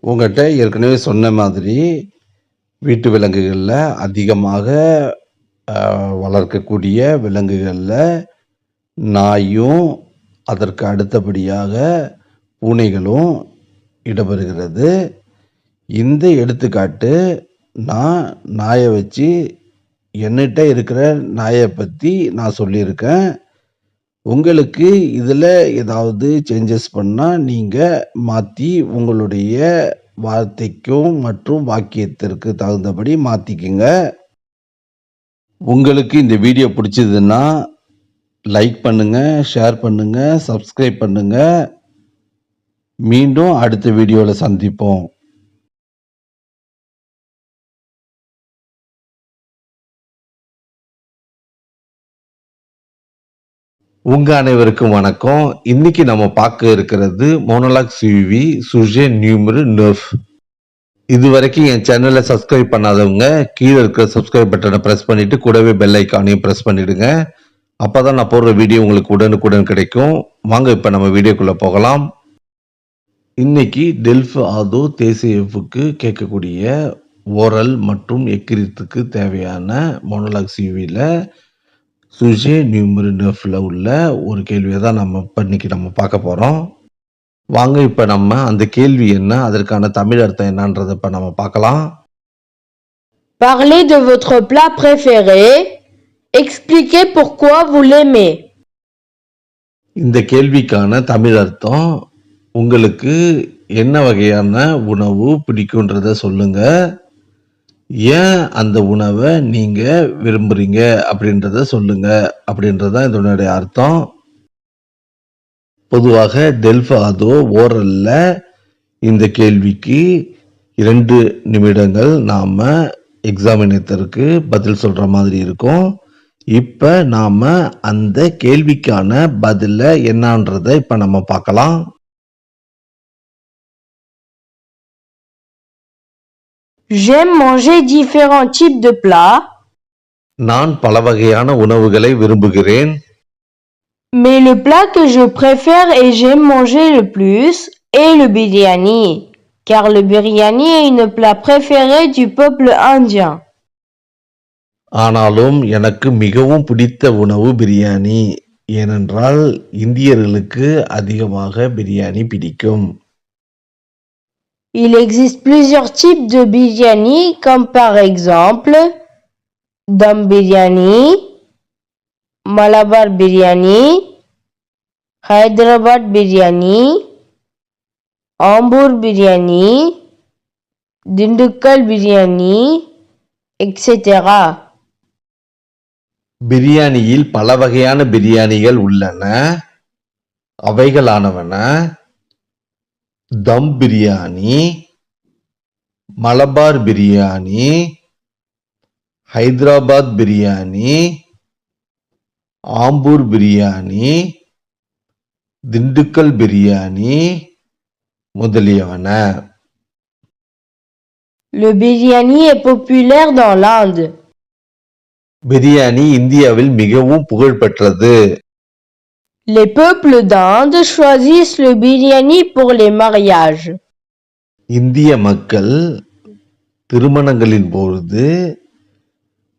Speaker 1: உங்கள்கிட்ட ஏற்கனவே சொன்ன மாதிரி வீட்டு விலங்குகளில் அதிகமாக வளர்க்கக்கூடிய விலங்குகளில் நாயும் அதற்கு அடுத்தபடியாக பூனைகளும் இடம்பெறுகிறது. இந்த எடுத்துக்காட்டு நான் நாயை வச்சு என்கிட்ட இருக்கிற நாயை பற்றி நான் சொல்லியிருக்கேன். உங்களுக்கு இதில் ஏதாவது சேஞ்சஸ் பண்ணால் நீங்கள் மாற்றி உங்களுடைய வார்த்தைக்கும் மற்றும் வாக்கியத்திற்கு தகுந்தபடி மாற்றிக்குங்க. உங்களுக்கு இந்த வீடியோ பிடிச்சதுன்னா லைக் பண்ணுங்கள், ஷேர் பண்ணுங்கள், சப்ஸ்கிரைப் பண்ணுங்கள். மீண்டும் அடுத்த வீடியோவில் சந்திப்போம். உங்க அனைவருக்கும் வணக்கம். இன்னைக்கு நம்ம பார்க்க இருக்கிறது மோனோலாக் சுவி சுஜே நியூமரு 9. இது வரைக்கும் என் சேனலை சப்ஸ்கிரைப் பண்ணாதவங்க கீழே இருக்கிற சப்ஸ்கிரைப் பட்டனை பிரஸ் பண்ணிட்டு கூடவே பெல் ஐக்கானையும் பிரஸ் பண்ணிடுங்க. அப்பதான் நான் போடுற வீடியோ உங்களுக்கு உடனுக்குடன் கிடைக்கும். வாங்க இப்ப நம்ம வீடியோக்குள்ள போகலாம். இன்னைக்கு டெல்ஃப் ஆதோ தேசியவுக்கு கேட்கக்கூடிய ஓரல் மற்றும் எக்கிரித்துக்கு தேவையான மோனோலாக் சுவியில சுஜே நியூமரு 9ல உள்ள ஒரு கேள்வியை தான் இன்னைக்கு நம்ம பார்க்க போறோம். வாங்க இப்ப நம்ம அந்த கேள்வி என்ன, அதற்கான தமிழ் அர்த்தம் என்னன்றதை இப்ப நம்ம பார்க்கலாம்.
Speaker 3: Parlez de votre plat préféré. Expliquez pourquoi vous l'aimez.
Speaker 1: இந்த கேள்விக்கான தமிழ் அர்த்தம், உங்களுக்கு என்ன வகையான உணவு பிடிக்கும்ன்றத சொல்லுங்க, ஏன் அந்த உணவை நீங்க விரும்புறீங்க அப்படின்றத சொல்லுங்க அப்படின்றதான் இதனுடைய அர்த்தம். பொதுவாக டெல்ஃப் ஆதோ ஓரல்ல இந்த கேள்விக்கு 2 நிமிடங்கள் நாம எக்ஸாமினேட்டருக்கு பதில் சொல்ற மாதிரி இருக்கும். இப்ப நாம அந்த கேள்விக்கான பதில என்னன்றதை இப்ப நம்ம பார்க்கலாம்.
Speaker 3: J'aime manger différents types de plats,
Speaker 1: நான் பல வகையான உணவுகளை விரும்புகிறேன்.
Speaker 3: mais le plat que je préfère et j'aime manger le plus est le biryani, car le biryani est une plat préférée du peuple indien.
Speaker 1: ஆனாலும் எனக்கு மிகவும் பிடித்த உணவு பிரியாணி, ஏனென்றால் இந்தியர்களுக்கு அதிகமாக பிரியாணி பிடிக்கும்.
Speaker 3: Il existe plusieurs types de biryani, comme par exemple Dum biryani, Malabar biryani, Hyderabad biryani, Ambur biryani, Dindukkal biryani, etc.
Speaker 1: பிரியாணியில் பல வகையான பிரியாணிகள் உள்ளன. அவைகளானவன தம் biryani, Malabar biryani, Hyderabad biryani, Ambur biryani, Dindigul biryani முதலியவன.
Speaker 3: Le biryani est populaire dans l'Inde.
Speaker 1: Biryani இந்தியாவில் மிகவும் புகழ்பெற்றது.
Speaker 3: Les peuples d'Inde choisissent le biryani pour les mariages.
Speaker 1: இந்திய மக்கள் திருமணங்களின் பொழுது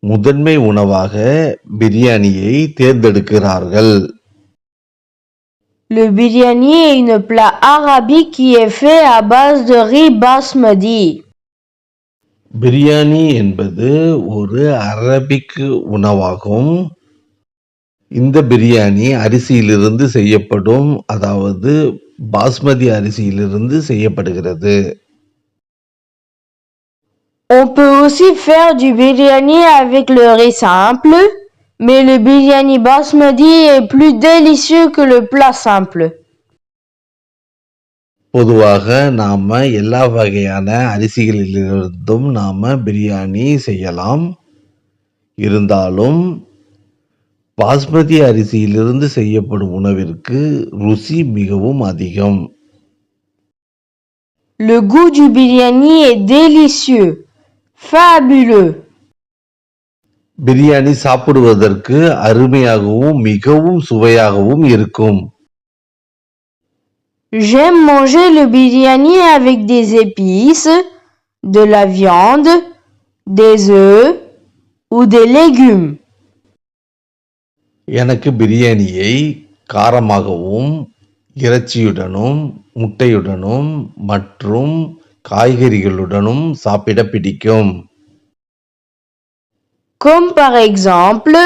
Speaker 1: முதன்மை உணவாக பிரியாணியை தேர்ந்தெடுக்கிறார்கள்.
Speaker 3: Le biryani est une plat arabique qui est fait à base de riz basmati.
Speaker 1: Biryani என்பது ஒரு அரபிக் உணவாகும். இந்த பிரியாணி அரிசியிலிருந்து செய்யப்படும், அதாவது பாஸ்மதி அரிசியிலிருந்து செய்யப்படுகிறது.
Speaker 3: On peut aussi faire du biryani avec le riz simple, mais le biryani basmati est plus délicieux que le plat simple.
Speaker 1: பொதுவாக நாம எல்லா வகையான அரிசிகளிலிருந்தும் நாம பிரியாணி செய்யலாம். இருந்தாலும் பாஸ்மதி அரிசியிலிருந்து செய்யப்படும் உணவிற்கு ருசி மிகவும் அதிகம்.
Speaker 3: Le goût du biryani est délicieux, fabuleux.
Speaker 1: Biryani சாப்பிடுவதற்கு அருமையாகவும் மிகவும் சுவையாகவும் இருக்கும்.
Speaker 3: J'aime manger le biryani avec des épices, de la viande, des œufs ou des légumes.
Speaker 1: எனக்கு பிரியாணியை காரமாகவும் இறைச்சியுடனும் முட்டையுடனும் மற்றும் காய்கறிகளுடனும் சாப்பிட பிடிக்கும்.
Speaker 3: Comme par exemple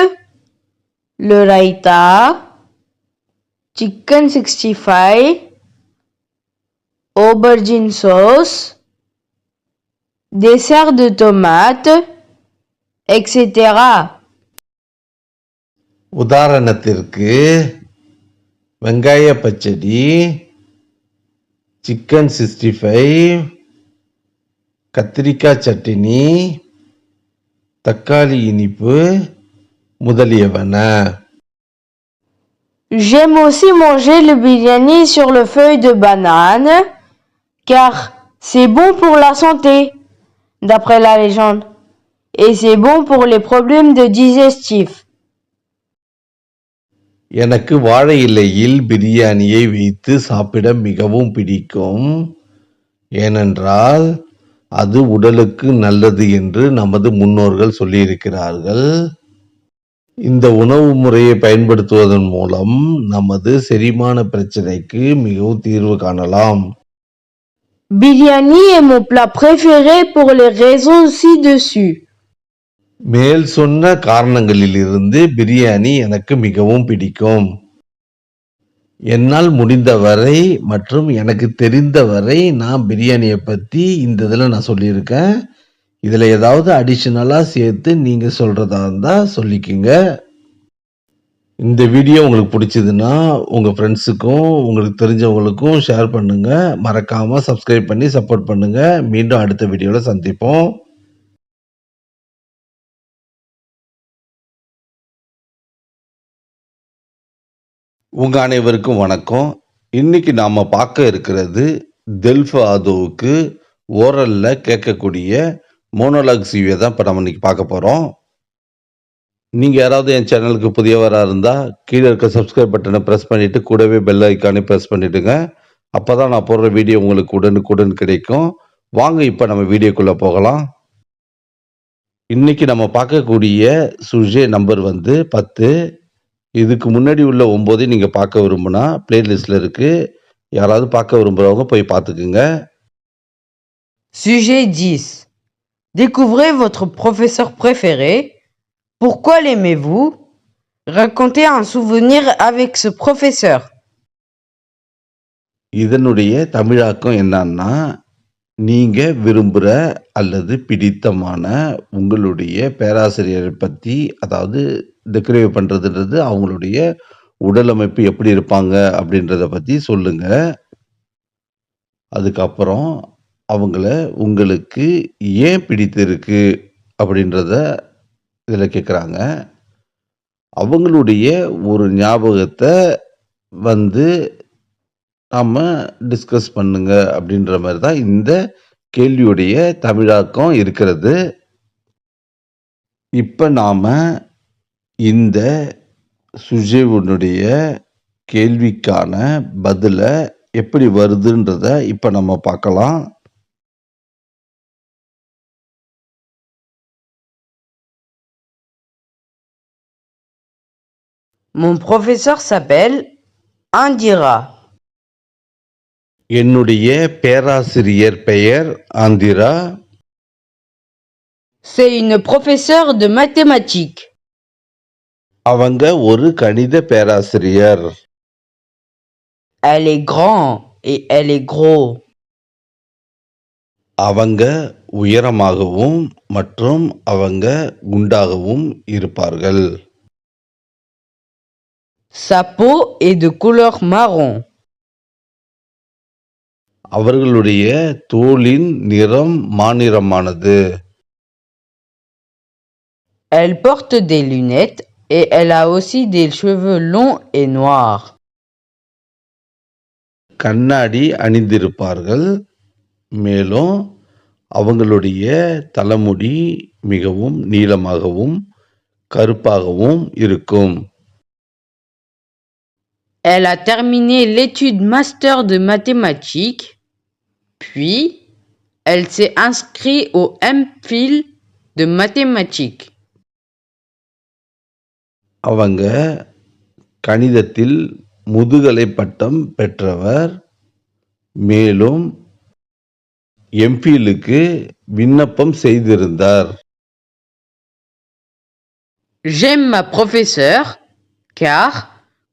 Speaker 3: le raita, chicken 65, aubergine sauce, dessert de tomates, etc.
Speaker 1: உதாரணத்திற்கு வெங்காய பச்சடி, சிக்கன் 65, கத்திரிக்காய் சட்டினி, தக்காளி இனிப்பு முதலியவன.
Speaker 3: J'aime aussi manger le biryani sur le feuille de banane car c'est bon pour la santé, d'après la légende, et c'est bon pour les problèmes de digestif.
Speaker 1: எனக்கு வாழை இலையில் பிரியாணியை வைத்து சாப்பிட மிகவும் பிடிக்கும். ஏனென்றால் அது உடலுக்கு நல்லது என்று நமது முன்னோர்கள் சொல்லியிருக்கிறார்கள். இந்த உணவு முறையை பயன்படுத்துவதன் மூலம் நமது செரிமான பிரச்சனைக்கு மிகவும் தீர்வு காணலாம்.
Speaker 3: Biryani est mon plat préféré pour les raisons ci-dessus.
Speaker 1: மேல் சொன்ன காரணங்களிலிருந்து பிரியாணி எனக்கு மிகவும் பிடிக்கும். என்னால் முடிந்தவரை மற்றும் எனக்கு தெரிந்தவரை நான் பிரியாணியை பற்றி இந்த இதில் நான் சொல்லியிருக்கேன். இதில் ஏதாவது அடிஷ்னலாக சேர்த்து நீங்கள் சொல்கிறதா இருந்தால் சொல்லிக்கோங்க. இந்த வீடியோ உங்களுக்கு பிடிச்சதுன்னா உங்கள் ஃப்ரெண்ட்ஸுக்கும் உங்களுக்கு தெரிஞ்சவங்களுக்கும் ஷேர் பண்ணுங்கள். மறக்காமல் சப்ஸ்கிரைப் பண்ணி சப்போர்ட் பண்ணுங்கள். மீண்டும் அடுத்த வீடியோவில் சந்திப்போம். உங்கள் அனைவருக்கும் வணக்கம். இன்னைக்கு நாம் பார்க்க இருக்கிறது டெல்ஃபா ஆதோவுக்கு ஓரலில் கேட்கக்கூடிய மோனோலாக் சீவியை தான் இப்போ நம்ம இன்னைக்கு பார்க்க போகிறோம். நீங்கள் யாராவது என் சேனலுக்கு புதியவராக இருந்தால் கீழே இருக்க சப்ஸ்கிரைப் பட்டனை ப்ரெஸ் பண்ணிவிட்டு கூடவே பெல் ஐக்கானே ப்ரெஸ் பண்ணிவிடுங்க. அப்போ தான் நான் போடுற வீடியோ உங்களுக்கு உடனுக்குடன் கிடைக்கும். வாங்க இப்போ நம்ம வீடியோக்குள்ளே போகலாம். இன்னைக்கு நம்ம பார்க்கக்கூடிய சுஜே நம்பர் 10. இதுக்கு முன்னாடி உள்ள 9 நீங்கள் பார்க்க விரும்புனா பிளேலிஸ்டில் இருக்குது. யாராவது பார்க்க விரும்புகிறவங்க போய் பார்த்துக்குங்க.
Speaker 4: Sujet 10. Découvrez votre professeur préféré. Pourquoi l'aimez-vous? Racontez un souvenir avec ce professeur.
Speaker 1: இதனுடைய தமிழாக்கம் என்னன்னா, நீங்கள் விரும்புகிற அல்லது பிடித்தமான உங்களுடைய பேராசிரியரை பற்றி, அதாவது டெக்கரேட் பண்ணுறதுன்றது அவங்களுடைய உடலமைப்பு எப்படி இருப்பாங்க அப்படின்றத பற்றி சொல்லுங்க. அதுக்கப்புறம் அவங்கள உங்களுக்கு ஏன் பிடித்திருக்கு அப்படின்றத இதில் கேட்குறாங்க. அவங்களுடைய ஒரு ஞாபகத்தை நாம் டிஸ்கஸ் பண்ணுங்க அப்படின்ற மாதிரி தான் இந்த கேள்வியுடைய தமிழாக்கம் இருக்கிறது. இப்போ நாம் இந்த சுஜேவனுடைய கேள்விக்கான பதிலை எப்படி வருதுன்றத இப்போ நம்ம பார்க்கலாம்.
Speaker 4: Mon professeur s'appelle Indira.
Speaker 1: என்னுடைய பேராசிரியர் பெயர் Andhra.
Speaker 4: C'est une professeure de mathématiques.
Speaker 1: அவங்க ஒரு கணித பேராசிரியர்.
Speaker 4: Elle est grande et elle est gros.
Speaker 1: அவங்க உயரமாகவும் மற்றும் அவங்க குண்டாகவும் இருப்பார்கள்.
Speaker 4: Sa peau est de couleur marron.
Speaker 1: அவர்களுடைய தோலின் நிறம் மாநிறமானது.
Speaker 4: Elle porte des lunettes et elle a aussi des cheveux longs et noirs.
Speaker 1: கண்ணாடி அணிந்திருப்பார்கள். மேலும் அவங்களுடைய தலைமுடி மிகவும் நீளமாகவும் கருப்பாகவும் இருக்கும்.
Speaker 4: Elle a terminé l'étude master de mathématiques, puis elle s'est inscrite au MPhil de mathématiques.
Speaker 1: அவங்க கணிதத்தில் முதுகலை பட்டம் பெற்றவர். மேலும் எம்பிலுக்கு விண்ணப்பம் செய்திருந்தார்.
Speaker 4: J'aime ma professeure car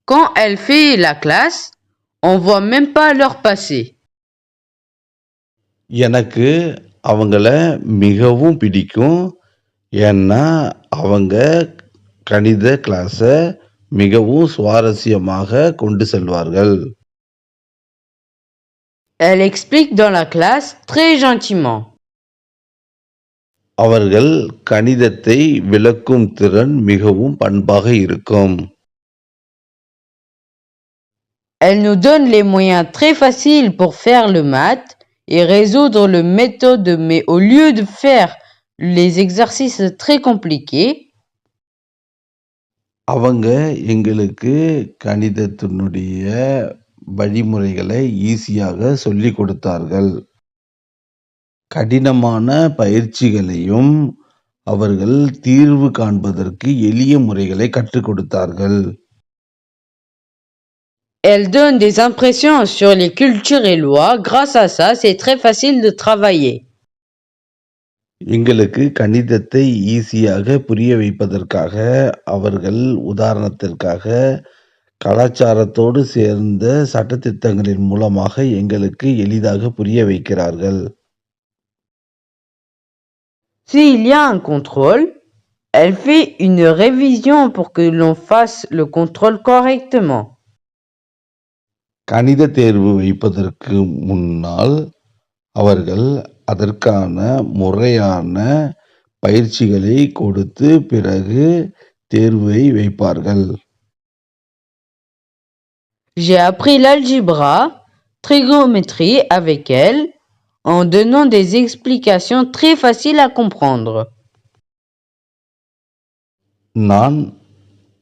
Speaker 4: quand elle fait la classe, on voit même pas l'heure passer.
Speaker 1: எனக்கு அவங்கள மிகவும் பிடிக்கும். ஏன்னா அவங்க கணித கிளாஸை மிகவும் சுவாரஸ்யமாக கொண்டு செல்வார்கள்.
Speaker 4: Elle explique dans la classe très gentiment.
Speaker 1: அவர்கள் கணிதத்தை விளக்கும் திறன் மிகவும் பண்பாக இருக்கும்.
Speaker 4: Elle nous donne les moyens très faciles pour faire le maths et résoudre le méthode, mais au lieu de faire les exercices très compliqués,
Speaker 1: அவங்க எங்களுக்கு கணிதத்தினுடைய வழிமுறைகளை ஈஸியாக சொல்லிக் கொடுத்தார்கள். கடினமான பயிற்சிகளையும் அவர்கள் தீர்வு காண்பதற்கு எளிய முறைகளை கற்றுக் கொடுத்தார்கள்.
Speaker 4: elle donne des impressions sur les cultures et lois. Grâce à ça, c'est très facile de travailler.
Speaker 1: எங்களுக்கு கணிதத்தை ஈஸியாக புரிய வைப்பதற்காக அவர்கள் உதாரணத்திற்காக கலாச்சாரத்தோடு சேர்ந்த சட்டதிட்டங்களின் மூலமாக எங்களுக்கு எளிதாக புரிய வைக்கிறார்கள்.
Speaker 4: S'il y a un contrôle, elle fait une révision pour que l'on fasse le contrôle correctement.
Speaker 1: கணித தேர்வு வைப்பதற்கு முன்னால் அவர்கள் அதற்கான முறையான பயிற்சிகளை கொடுத்து பிறகு தேர்வை வைப்பார்கள்.
Speaker 4: J'ai appris l'algèbre, trigonométrie avec elle, en donnant des explications très faciles à comprendre.
Speaker 1: நான்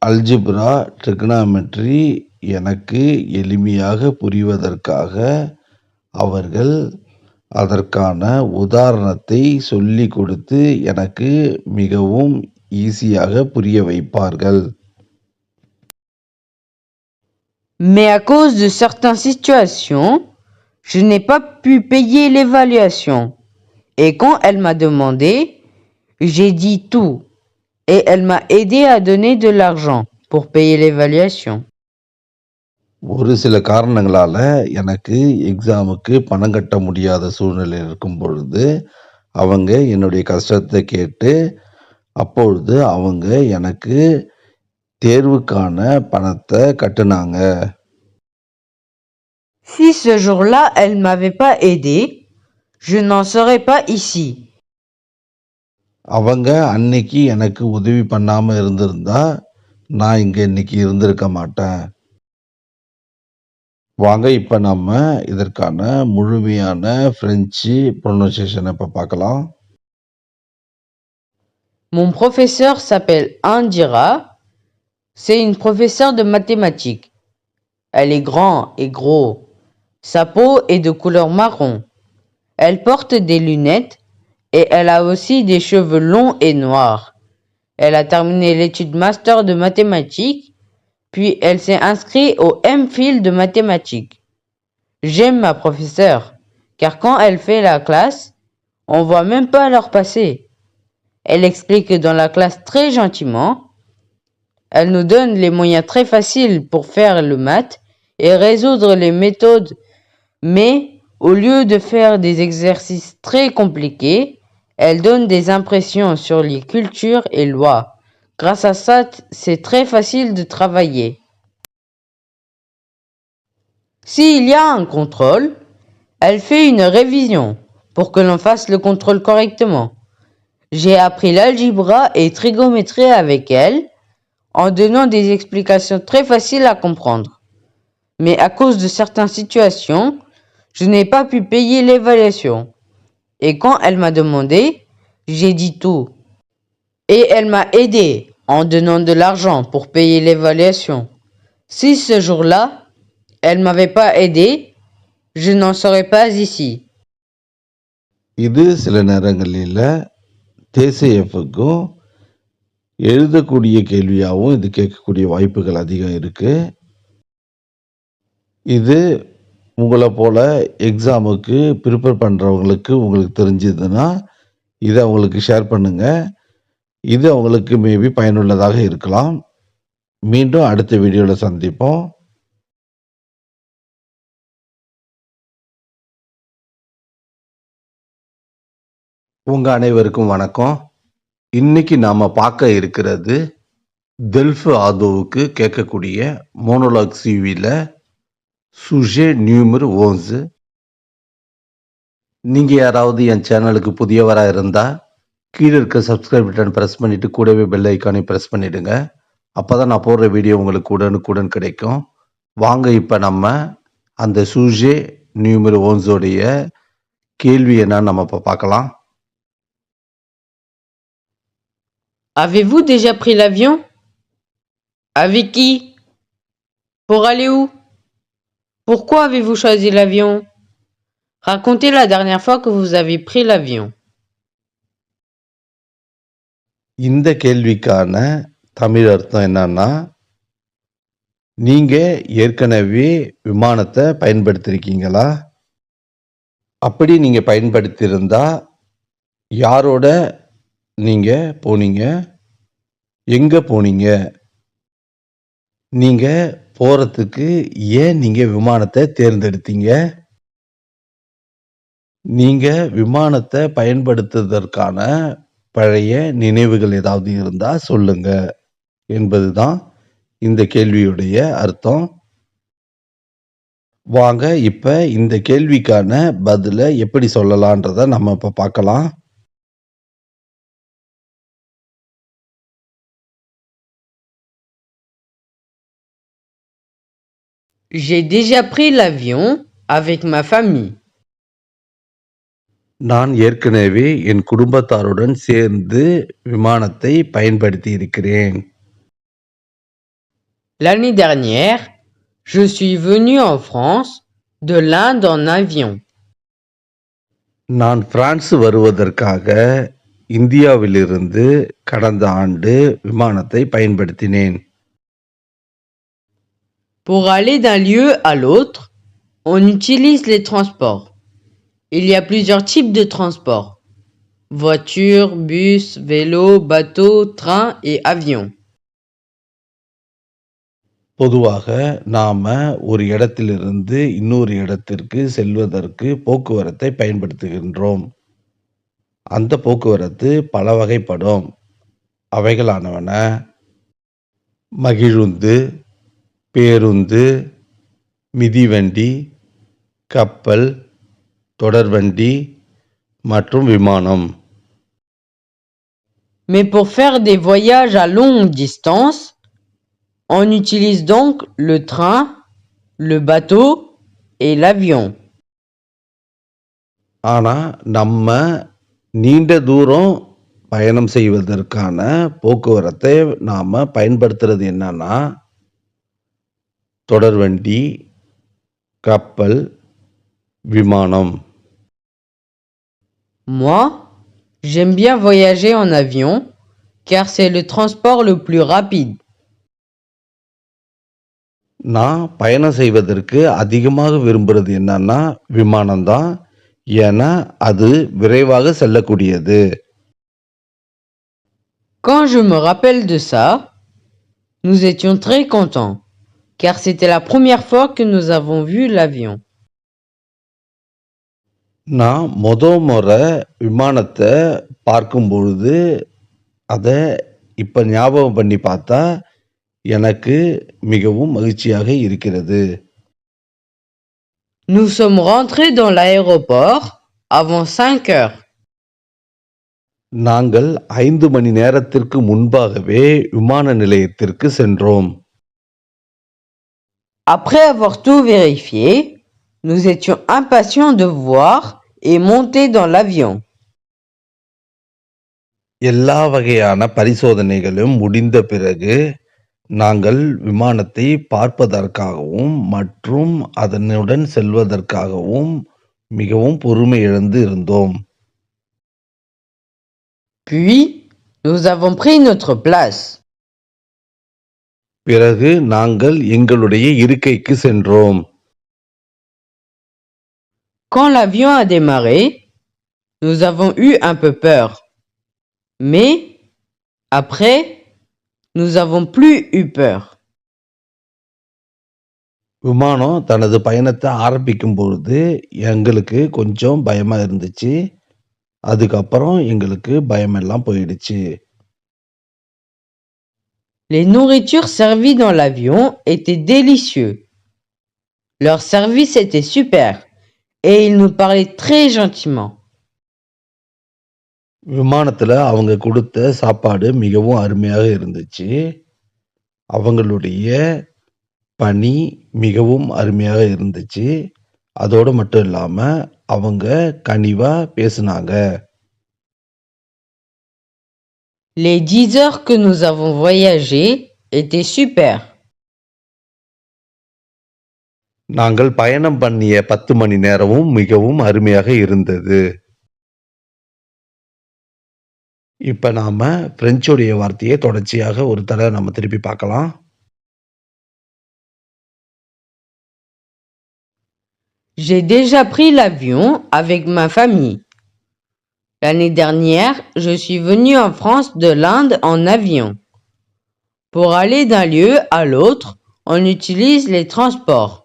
Speaker 1: அல்ஜிப்ரா ட்ரிகனாமெட்ரி எனக்கு எளிமையாக புரிவதற்காக அவர்கள் அதற்கான உதாரணத்தை சொல்லிக் கொடுத்து எனக்கு மிகவும் ஈஸியாக புரிய வைப்பார்கள்.
Speaker 4: Mais à cause de certaines situations, je n'ai pas pu payer l'évaluation. Et quand elle m'a demandé, j'ai dit tout. Et elle m'a aidé à donner de l'argent pour payer l'évaluation.
Speaker 1: ஒரு சில காரணங்களால எனக்கு எக்ஸாமுக்கு பணம் கட்ட முடியாத சூழ்நிலை இருக்கும் பொழுது அவங்க என்னுடைய கஷ்டத்தை கேட்டு அப்பொழுது அவங்க எனக்கு தேர்வுக்கான பணத்தை கட்டுனாங்க.
Speaker 4: Si ce jour-là, elle m'avait pas aidé, je n'en serais pas ici.
Speaker 1: அவங்க அன்னைக்கு எனக்கு உதவி பண்ணாம இருந்திருந்தா நான் இங்க இன்னைக்கு இருந்திருக்க மாட்டேன். வாங்க இப்ப நம்ம இதற்கான முழுமையான பிரெஞ்சு ப்ரொனன்சியேஷனை இப்ப பார்க்கலாம்.
Speaker 4: Mon professeur s'appelle Indira. C'est une professeure de mathématiques. Elle est grande et gros. Sa peau est de couleur marron. Elle porte des lunettes et elle a aussi des cheveux longs et noirs. Elle a terminé l'étude master de mathématiques, puis elle s'est inscrite au MPhil de mathématiques. J'aime ma professeure, car quand elle fait la classe, on voit même pas l'heure passer. Elle explique dans la classe très gentiment. Elle nous donne les moyens très faciles pour faire le maths et résoudre les méthodes, mais au lieu de faire des exercices très compliqués, elle donne des impressions sur les cultures et lois. Grâce à ça, c'est très facile de travailler. S'il y a un contrôle, elle fait une révision pour que l'on fasse le contrôle correctement. J'ai appris l'algèbre et trigonométrie avec elle, en donnant des explications très faciles à comprendre. Mais à cause de certaines situations, je n'ai pas pu payer l'évaluation. Et quand elle m'a demandé, j'ai dit tout. Et elle m'a aidé en donnant de l'argent pour payer l'évaluation. Si ce jour-là, elle m'avait pas aidé, je n'en serais pas ici.
Speaker 1: இது சில நேரங்களில் தேசியஃபுக்கும் எழுதக்கூடிய கேள்வியாகவும் இது கேட்கக்கூடிய வாய்ப்புகள் அதிகம் இருக்கு. இது உங்கள போல எக்ஸாமுக்கு ப்ரிப்பேர் பண்றவங்களுக்கு உங்களுக்கு தெரிஞ்சதுன்னா, இத அவங்களுக்கு ஷேர் பண்ணுங்க. இது அவங்களுக்கு மேபி பயனுள்ளதாக இருக்கலாம். மீண்டும் அடுத்த வீடியோல சந்திப்போம். உங்க அனைவருக்கும் வணக்கம். இன்னைக்கு நாம பார்க்க இருக்கிறது டெல்ஃப் ஆதோவுக்கு கேட்கக்கூடிய மோனோலாக் சிவில சுஜே நியூமர் 11. நீங்க யாராவது என் சேனலுக்கு புதியவரா இருந்தா கீழே இருக்க சப்ஸ்கிரைப் பட்டன் பிரஸ் பண்ணிட்டு கூடவே பெல் ஐக்கானை பிரஸ் பண்ணிடுங்க. அப்பதான் நான் போடுற வீடியோ உங்களுக்கு உடனுக்குடன் கிடைக்கும். வாங்க இப்ப நம்ம அந்த சுஜே நியூமர் 11 உடைய கேள்வி என்னன்னு நம்ம இப்ப பார்க்கலாம்.
Speaker 4: Avez-vous déjà pris l'avion? Avec qui? Pour aller où? Pourquoi avez-vous choisi l'avion? Racontez la dernière fois que vous avez pris l'avion.
Speaker 1: இந்த கேள்விக்கான தமிழ் அர்த்தம் என்னன்னா, நீங்க ஏற்கனவே விமானத்தை பயன்படுத்திருக்கீங்களா? அப்படி நீங்க பயன்படுத்தியிருந்தா யாரோட நீங்க போனீங்க? எங்க போனீங்க? நீங்க போறதுக்கு ஏன் நீங்க விமானத்தை தேர்ந்தெடுத்தீங்க? நீங்க விமானத்தை பயன்படுத்துவதற்கான பழைய நினைவுகள் ஏதாவது இருந்தா சொல்லுங்க என்பதுதான் இந்த கேள்வியுடைய அர்த்தம். வாங்க இப்ப இந்த கேள்விக்கான பதில எப்படி சொல்லலான்றத நம்ம இப்ப பார்க்கலாம்.
Speaker 4: J'ai déjà pris l'avion avec ma famille.
Speaker 1: நான் ஏற்கனவே என் குடும்பத்தாருடன் சேர்ந்து விமானத்தை பயன்படுத்தி இருக்கிறேன்.
Speaker 4: L'année dernière, je suis venu en France de l'Inde en avion.
Speaker 1: நான் பிரான்ஸ் வருவதற்காக இந்தியாவிலிருந்து கடந்த ஆண்டு விமானத்தை பயன்படுத்தினேன்.
Speaker 4: Pour aller d'un lieu à l'autre, on utilise les transports. Il y a plusieurs types de transports. Voiture, bus, vélo, bateau, train et avion.
Speaker 1: பொதுவாக நாம ஒரு இடத்திலிருந்து இன்னொரு இடத்திற்கு செல்வதற்கு போக்குவரத்தை பயன்படுத்துகின்றோம். அந்த போக்குவரத்து பல வகைப்படும். அவைகளானவன மகிழுந்து, பேருந்து, மிதிவண்டி, கப்பல், தொடர்வண்டி மற்றும் விமானம்.
Speaker 4: Mais pour faire des voyages à longue distance, on utilise donc le train, le bateau et l'avion.
Speaker 1: ஆனா நம்ம நீண்ட தூரம் பயணம் செய்வதற்கான போக்குவரத்தை நாம பயன்படுத்துறது என்னன்னா தொடர்வண்டி, கப்பல், விமானம்.
Speaker 4: Moi, j'aime bien voyager en avion car c'est le transport le plus rapide.
Speaker 1: நான் பயணம் செய்வதற்கு அதிகமாக விரும்புறது என்னன்னா விமானம்தான். ஏன்னா அது விரைவாக செல்லக்கூடியது.
Speaker 4: Quand je me rappelle de ça, nous étions très contents car c'était la première fois que nous avons vu l'avion.
Speaker 1: நான் முறை விமானத்தை பார்க்கும் பொழுது அதை இப்ப ஞாபகம் பண்ணி பார்த்தா எனக்கு மிகவும் மகிழ்ச்சியாக இருக்கிறது.
Speaker 4: Nous sommes rentrés dans l'aéroport avant 5 heures.
Speaker 1: நாங்கள் 5 மணி நேரத்திற்கு முன்பாகவே விமான நிலையத்திற்கு சென்றோம்.
Speaker 4: Après avoir tout vérifié, nous étions impatients de voir et monter dans l'avion.
Speaker 1: எல்லா வகையான பரிசோதனைகளும் முடிந்த பிறகு நாங்கள் விமானத்தை பார்ப்பதற்காகவும் மற்றும் அதனுடன் செல்வதற்காகவும் மிகவும் பொறுமை இழந்து இருந்தோம்.
Speaker 4: Puis, nous avons pris notre place.
Speaker 1: பிறகு நாங்கள் எங்களுடைய இருக்கைக்கு சென்றோம்.
Speaker 4: Quand l'avion a démarré, nous avons eu un peu peur. Mais après, nous avons plus eu peur.
Speaker 1: விமானம் தனது பயணத்தை ஆரம்பிக்கும் பொழுது எங்களுக்கு கொஞ்சம் பயமா இருந்துச்சு. அதுக்கப்புறம் எங்களுக்கு பயமெல்லாம் போயிடுச்சு.
Speaker 4: Les nourritures servies dans l'avion étaient délicieux. Leur service était super et ils nous parlaient très gentiment.
Speaker 1: விமானத்துல அவங்க கொடுத்த சாப்பாடு மிகவும் அருமையாக இருந்துச்சு. அவங்களுடைய பணி மிகவும் அருமையாக இருந்துச்சு. அதோடு மட்டும் இல்லாம அவங்க கனிவா பேசுனாங்க.
Speaker 4: Les 10 heures que nous avons voyagé étaient super.
Speaker 1: நாங்கள் பயணம் பண்ணிய 10 மணி நேரமும் மிகவும் அருமையாக இருந்தது. இப்ப நாம பிரெஞ்சுடைய வார்த்தையை தொடர்ச்சியாக ஒரு தடவை நம்ம திருப்பி பார்க்கலாம்.
Speaker 4: J'ai déjà pris l'avion avec ma famille. L'année dernière, je suis venu en France de l'Inde en avion. Pour aller d'un lieu à l'autre, on utilise les transports.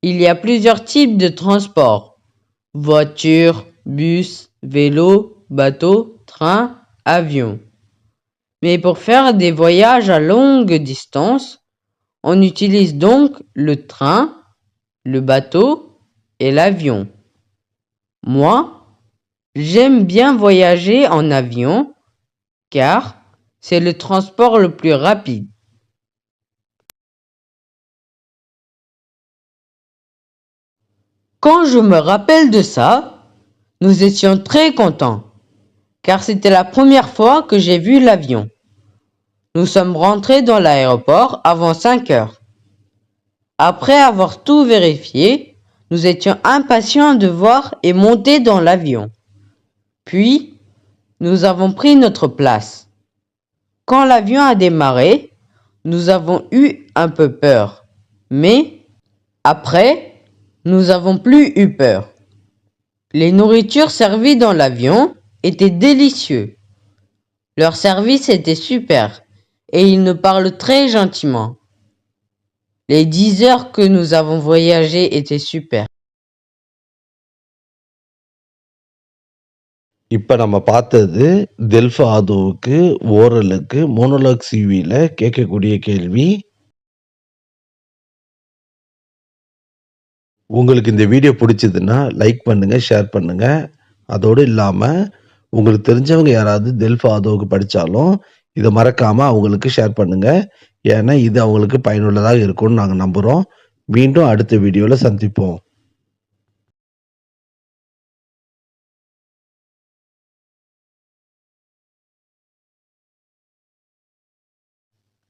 Speaker 4: Il y a plusieurs types de transports. Voiture, bus, vélo, bateau, train, avion. Mais pour faire des voyages à longue distance, on utilise donc le train, le bateau et l'avion. Moi, j'aime bien voyager en avion car c'est le transport le plus rapide. Quand je me rappelle de ça, nous étions très contents car c'était la première fois que j'ai vu l'avion. Nous sommes rentrés dans l'aéroport avant 5 heures. Après avoir tout vérifié, nous étions impatients de voir et monter dans l'avion. Puis, nous avons pris notre place. Quand l'avion a démarré, nous avons eu un peu peur. Mais après, nous avons plus eu peur. Les nourritures servies dans l'avion étaient délicieux. Leur service était super et ils nous parlent très gentiment. Les 10 heures que nous avons voyagé étaient super.
Speaker 1: இப்ப நம்ம பார்த்தது டெல்ஃபாதோவுக்கு ஓரலுக்கு monologue சிவில கேட்கக்கூடிய கேள்வி. உங்களுக்கு இந்த video பிடிச்சதுன்னா like பண்ணுங்க, share பண்ணுங்க. அதோடு இல்லாம உங்களுக்கு தெரிஞ்சவங்க யாராவது டெல்ஃபாதோவுக்கு படிச்சாலும் இதை மறக்காம அவங்களுக்கு ஷேர் பண்ணுங்க. ஏன்னா இது அவங்களுக்கு பயனுள்ளதாக இருக்கும்னு நாங்க நம்புறோம். மீண்டும் அடுத்த வீடியோல சந்திப்போம்.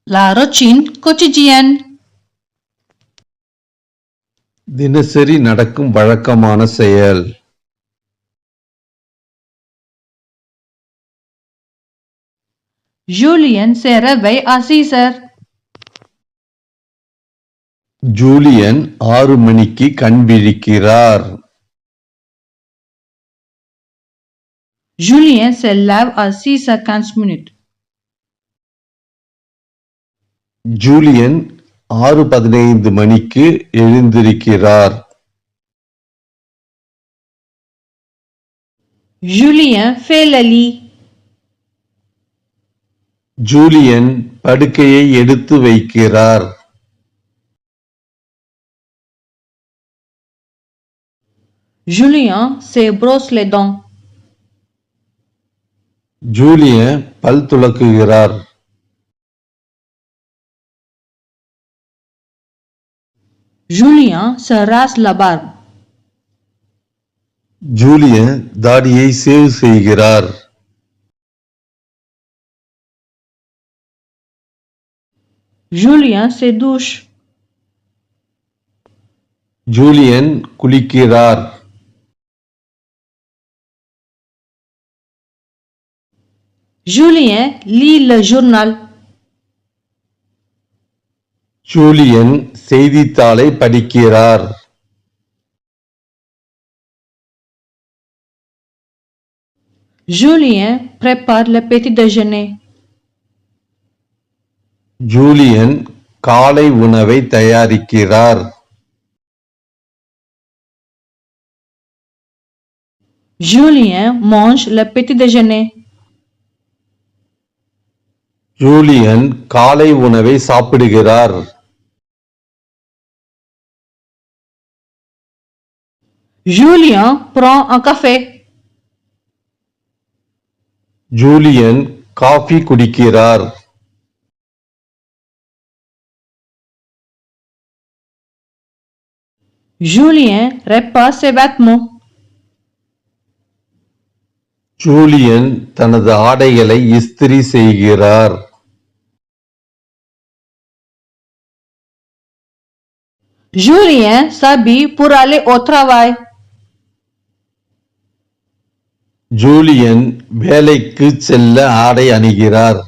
Speaker 2: La routine quotidienne.
Speaker 1: தினசரி நடக்கும் வழக்கமான செயல்.
Speaker 2: Julien se réveille à 6 heures.
Speaker 1: Julian 6 மணிக்கு கண் விழிக்கிறார்.
Speaker 2: Julien se lève à 6h15.
Speaker 1: Julien 6:15 மணிக்கு எழுந்திருக்கிறார்.
Speaker 2: Julien fait le lit.
Speaker 1: Julien படுக்கையை எடுத்து வைக்கிறார்.
Speaker 2: Julien se brosse les dents.
Speaker 1: Julien பல் துலக்குகிறார்.
Speaker 2: Julien se rase la barbe.
Speaker 1: Julien தாடியை சேவ் செய்கிறார்.
Speaker 2: Julien se douche.
Speaker 1: ஜூலியன் குளிக்கிறார்.
Speaker 2: Julien lit le journal.
Speaker 1: Julien செய்தித்தாளை படிக்கிறார்.
Speaker 2: Julien prépare le petit déjeuner.
Speaker 1: Julien காலை உணவை தயாரிக்கிறார்.
Speaker 2: Julien mange le petit déjeuner.
Speaker 1: Julien காலை உணவை சாப்பிடுகிறார்.
Speaker 2: Julien prend un café.
Speaker 1: Julien coffee குடிக்கிறார்.
Speaker 2: Julien répare ses vêtements.
Speaker 1: Julian தனது ஆடைகளை இஸ்திரி செய்கிறார்.
Speaker 2: Julien s'habille pour aller au travail.
Speaker 1: Julian வேலைக்கு செல்ல ஆடை அணிகிறார்.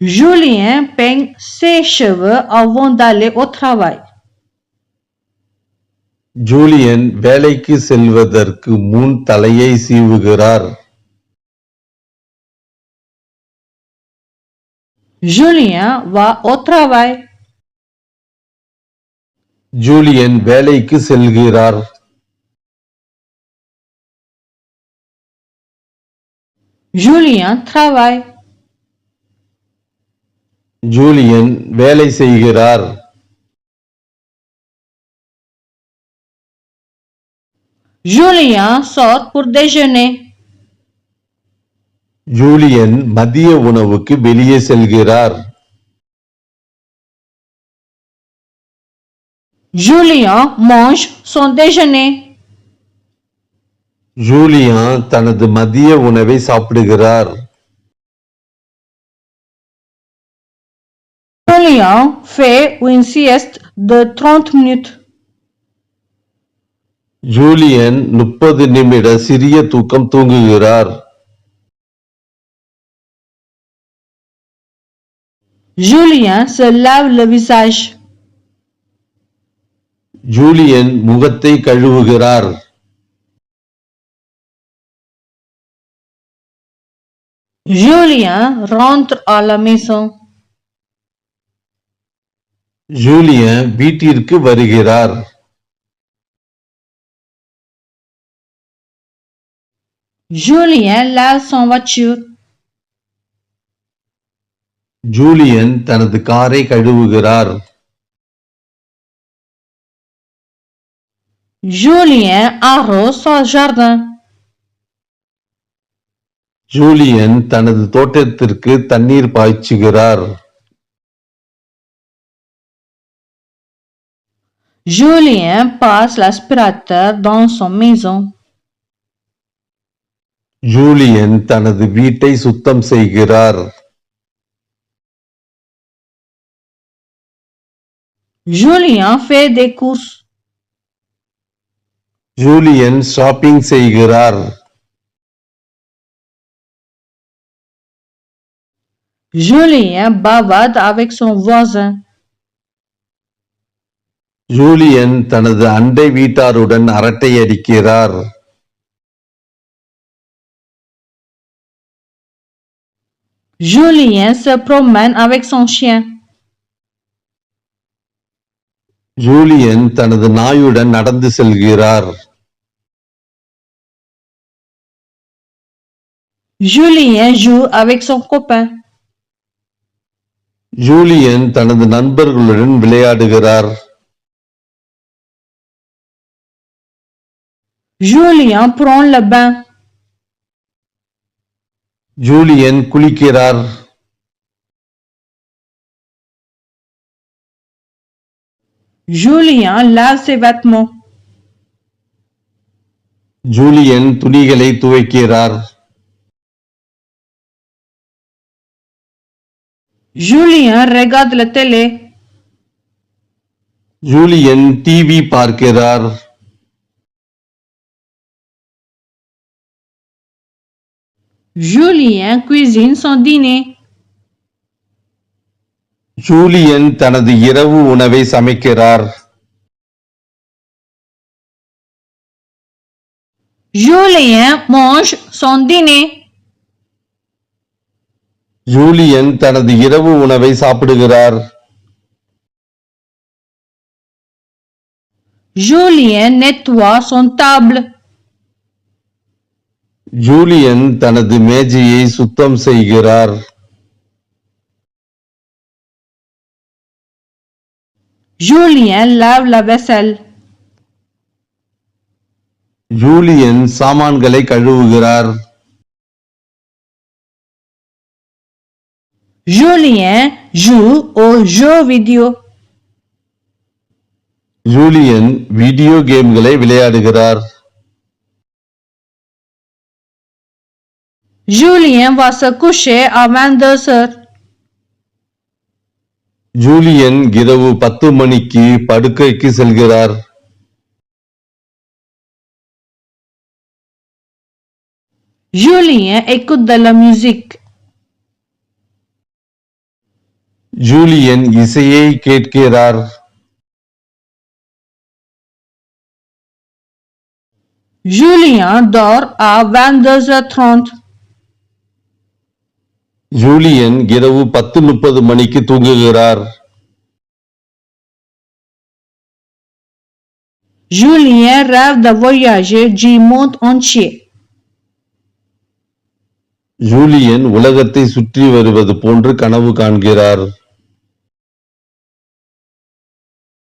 Speaker 2: Julien peigne ses cheveux avant d'aller au travail.
Speaker 1: Julian வேலைக்கு செல்வதற்கு முன் தலையை சீவுகிறார்.
Speaker 2: Julien va au travail.
Speaker 1: Julian வேலைக்கு செல்கிறார்.
Speaker 2: Julien travaille.
Speaker 1: ஜூலியன் வேலை செய்கிறார்.
Speaker 2: Julien sort pour déjeuner.
Speaker 1: Julian மதிய உணவுக்கு வெளியே செல்கிறார்.
Speaker 2: Julien mange son déjeuner.
Speaker 1: Julian தனது மதிய உணவை சாப்பிடுகிறார்.
Speaker 2: Julien fait une sieste de 30 minutes.
Speaker 1: Julian 30 நிமிட சிறிய தூக்கம் தூங்குகிறார்.
Speaker 2: Julien se lave le visage.
Speaker 1: Julian முகத்தை கழுவுகிறார்.
Speaker 2: Julien rentre à la maison.
Speaker 1: Julian வீட்டிற்கு வருகிறார்.
Speaker 2: Julien lave son voiture.
Speaker 1: Julian தனது காரை கழுவுகிறார்.
Speaker 2: Julien arrose son jardin.
Speaker 1: Julian தனது தோட்டத்திற்கு தண்ணீர் பாய்ச்சுகிறார்.
Speaker 2: Julien passe l'aspirateur dans son maison.
Speaker 1: Julian தனது வீட்டை சுத்தம் செய்கிறார்.
Speaker 2: Julien fait des courses.
Speaker 1: Julian shopping செய்கிறார்.
Speaker 2: Julien bavarde avec son voisin.
Speaker 1: Julian தனது அண்டை வீட்டாருடன் அரட்டை அடிக்கிறார்.
Speaker 2: Julien se promène avec son chien.
Speaker 1: Julien தனது நாயுடன் நடந்து செல்கிறார்.
Speaker 2: Julien joue avec son copain.
Speaker 1: Julien தனது நண்பர்களுடன் விளையாடுகிறார்.
Speaker 2: Julien prend le bain.
Speaker 1: Julien குளிக்கிறார்.
Speaker 2: Julien lave ses vêtements.
Speaker 1: Julien துணிகளை துவைக்கிறார்.
Speaker 2: Julien regarde la télé.
Speaker 1: Julien TV பார்க்கிறார்.
Speaker 2: Julien cuisine son dîner.
Speaker 1: Julien தனது இரவு உணவை சமைக்கிறார்.
Speaker 2: Julien mange son dîner.
Speaker 1: Julien தனது இரவு உணவை சாப்பிடுகிறார்.
Speaker 2: Julien nettoie son table.
Speaker 1: Julien தனது மேஜையை சுத்தம் செய்கிறார்.
Speaker 2: Julien lave la vaisselle.
Speaker 1: Julian சாமான்களை கழுவுகிறார்.
Speaker 2: Julien joue aux jeux vidéo.
Speaker 1: Julien video கேம்களை விளையாடுகிறார்.
Speaker 2: Julien va se coucher à 22h.
Speaker 1: Julien இரவு 10 மணிக்கு படுக்கைக்கு செல்கிறார்.
Speaker 2: Julien écoute de la musique.
Speaker 1: Julian இசையை கேட்கிறார்.
Speaker 2: Julien dort à 22h30.
Speaker 1: ஜூலியன் இரவு 10:30 மணிக்கு தூங்குகிறார்.
Speaker 2: Julien rêve de voyager du monde entier.
Speaker 1: Julian உலகத்தை சுற்றி வருவது போன்று கனவு காண்கிறார்.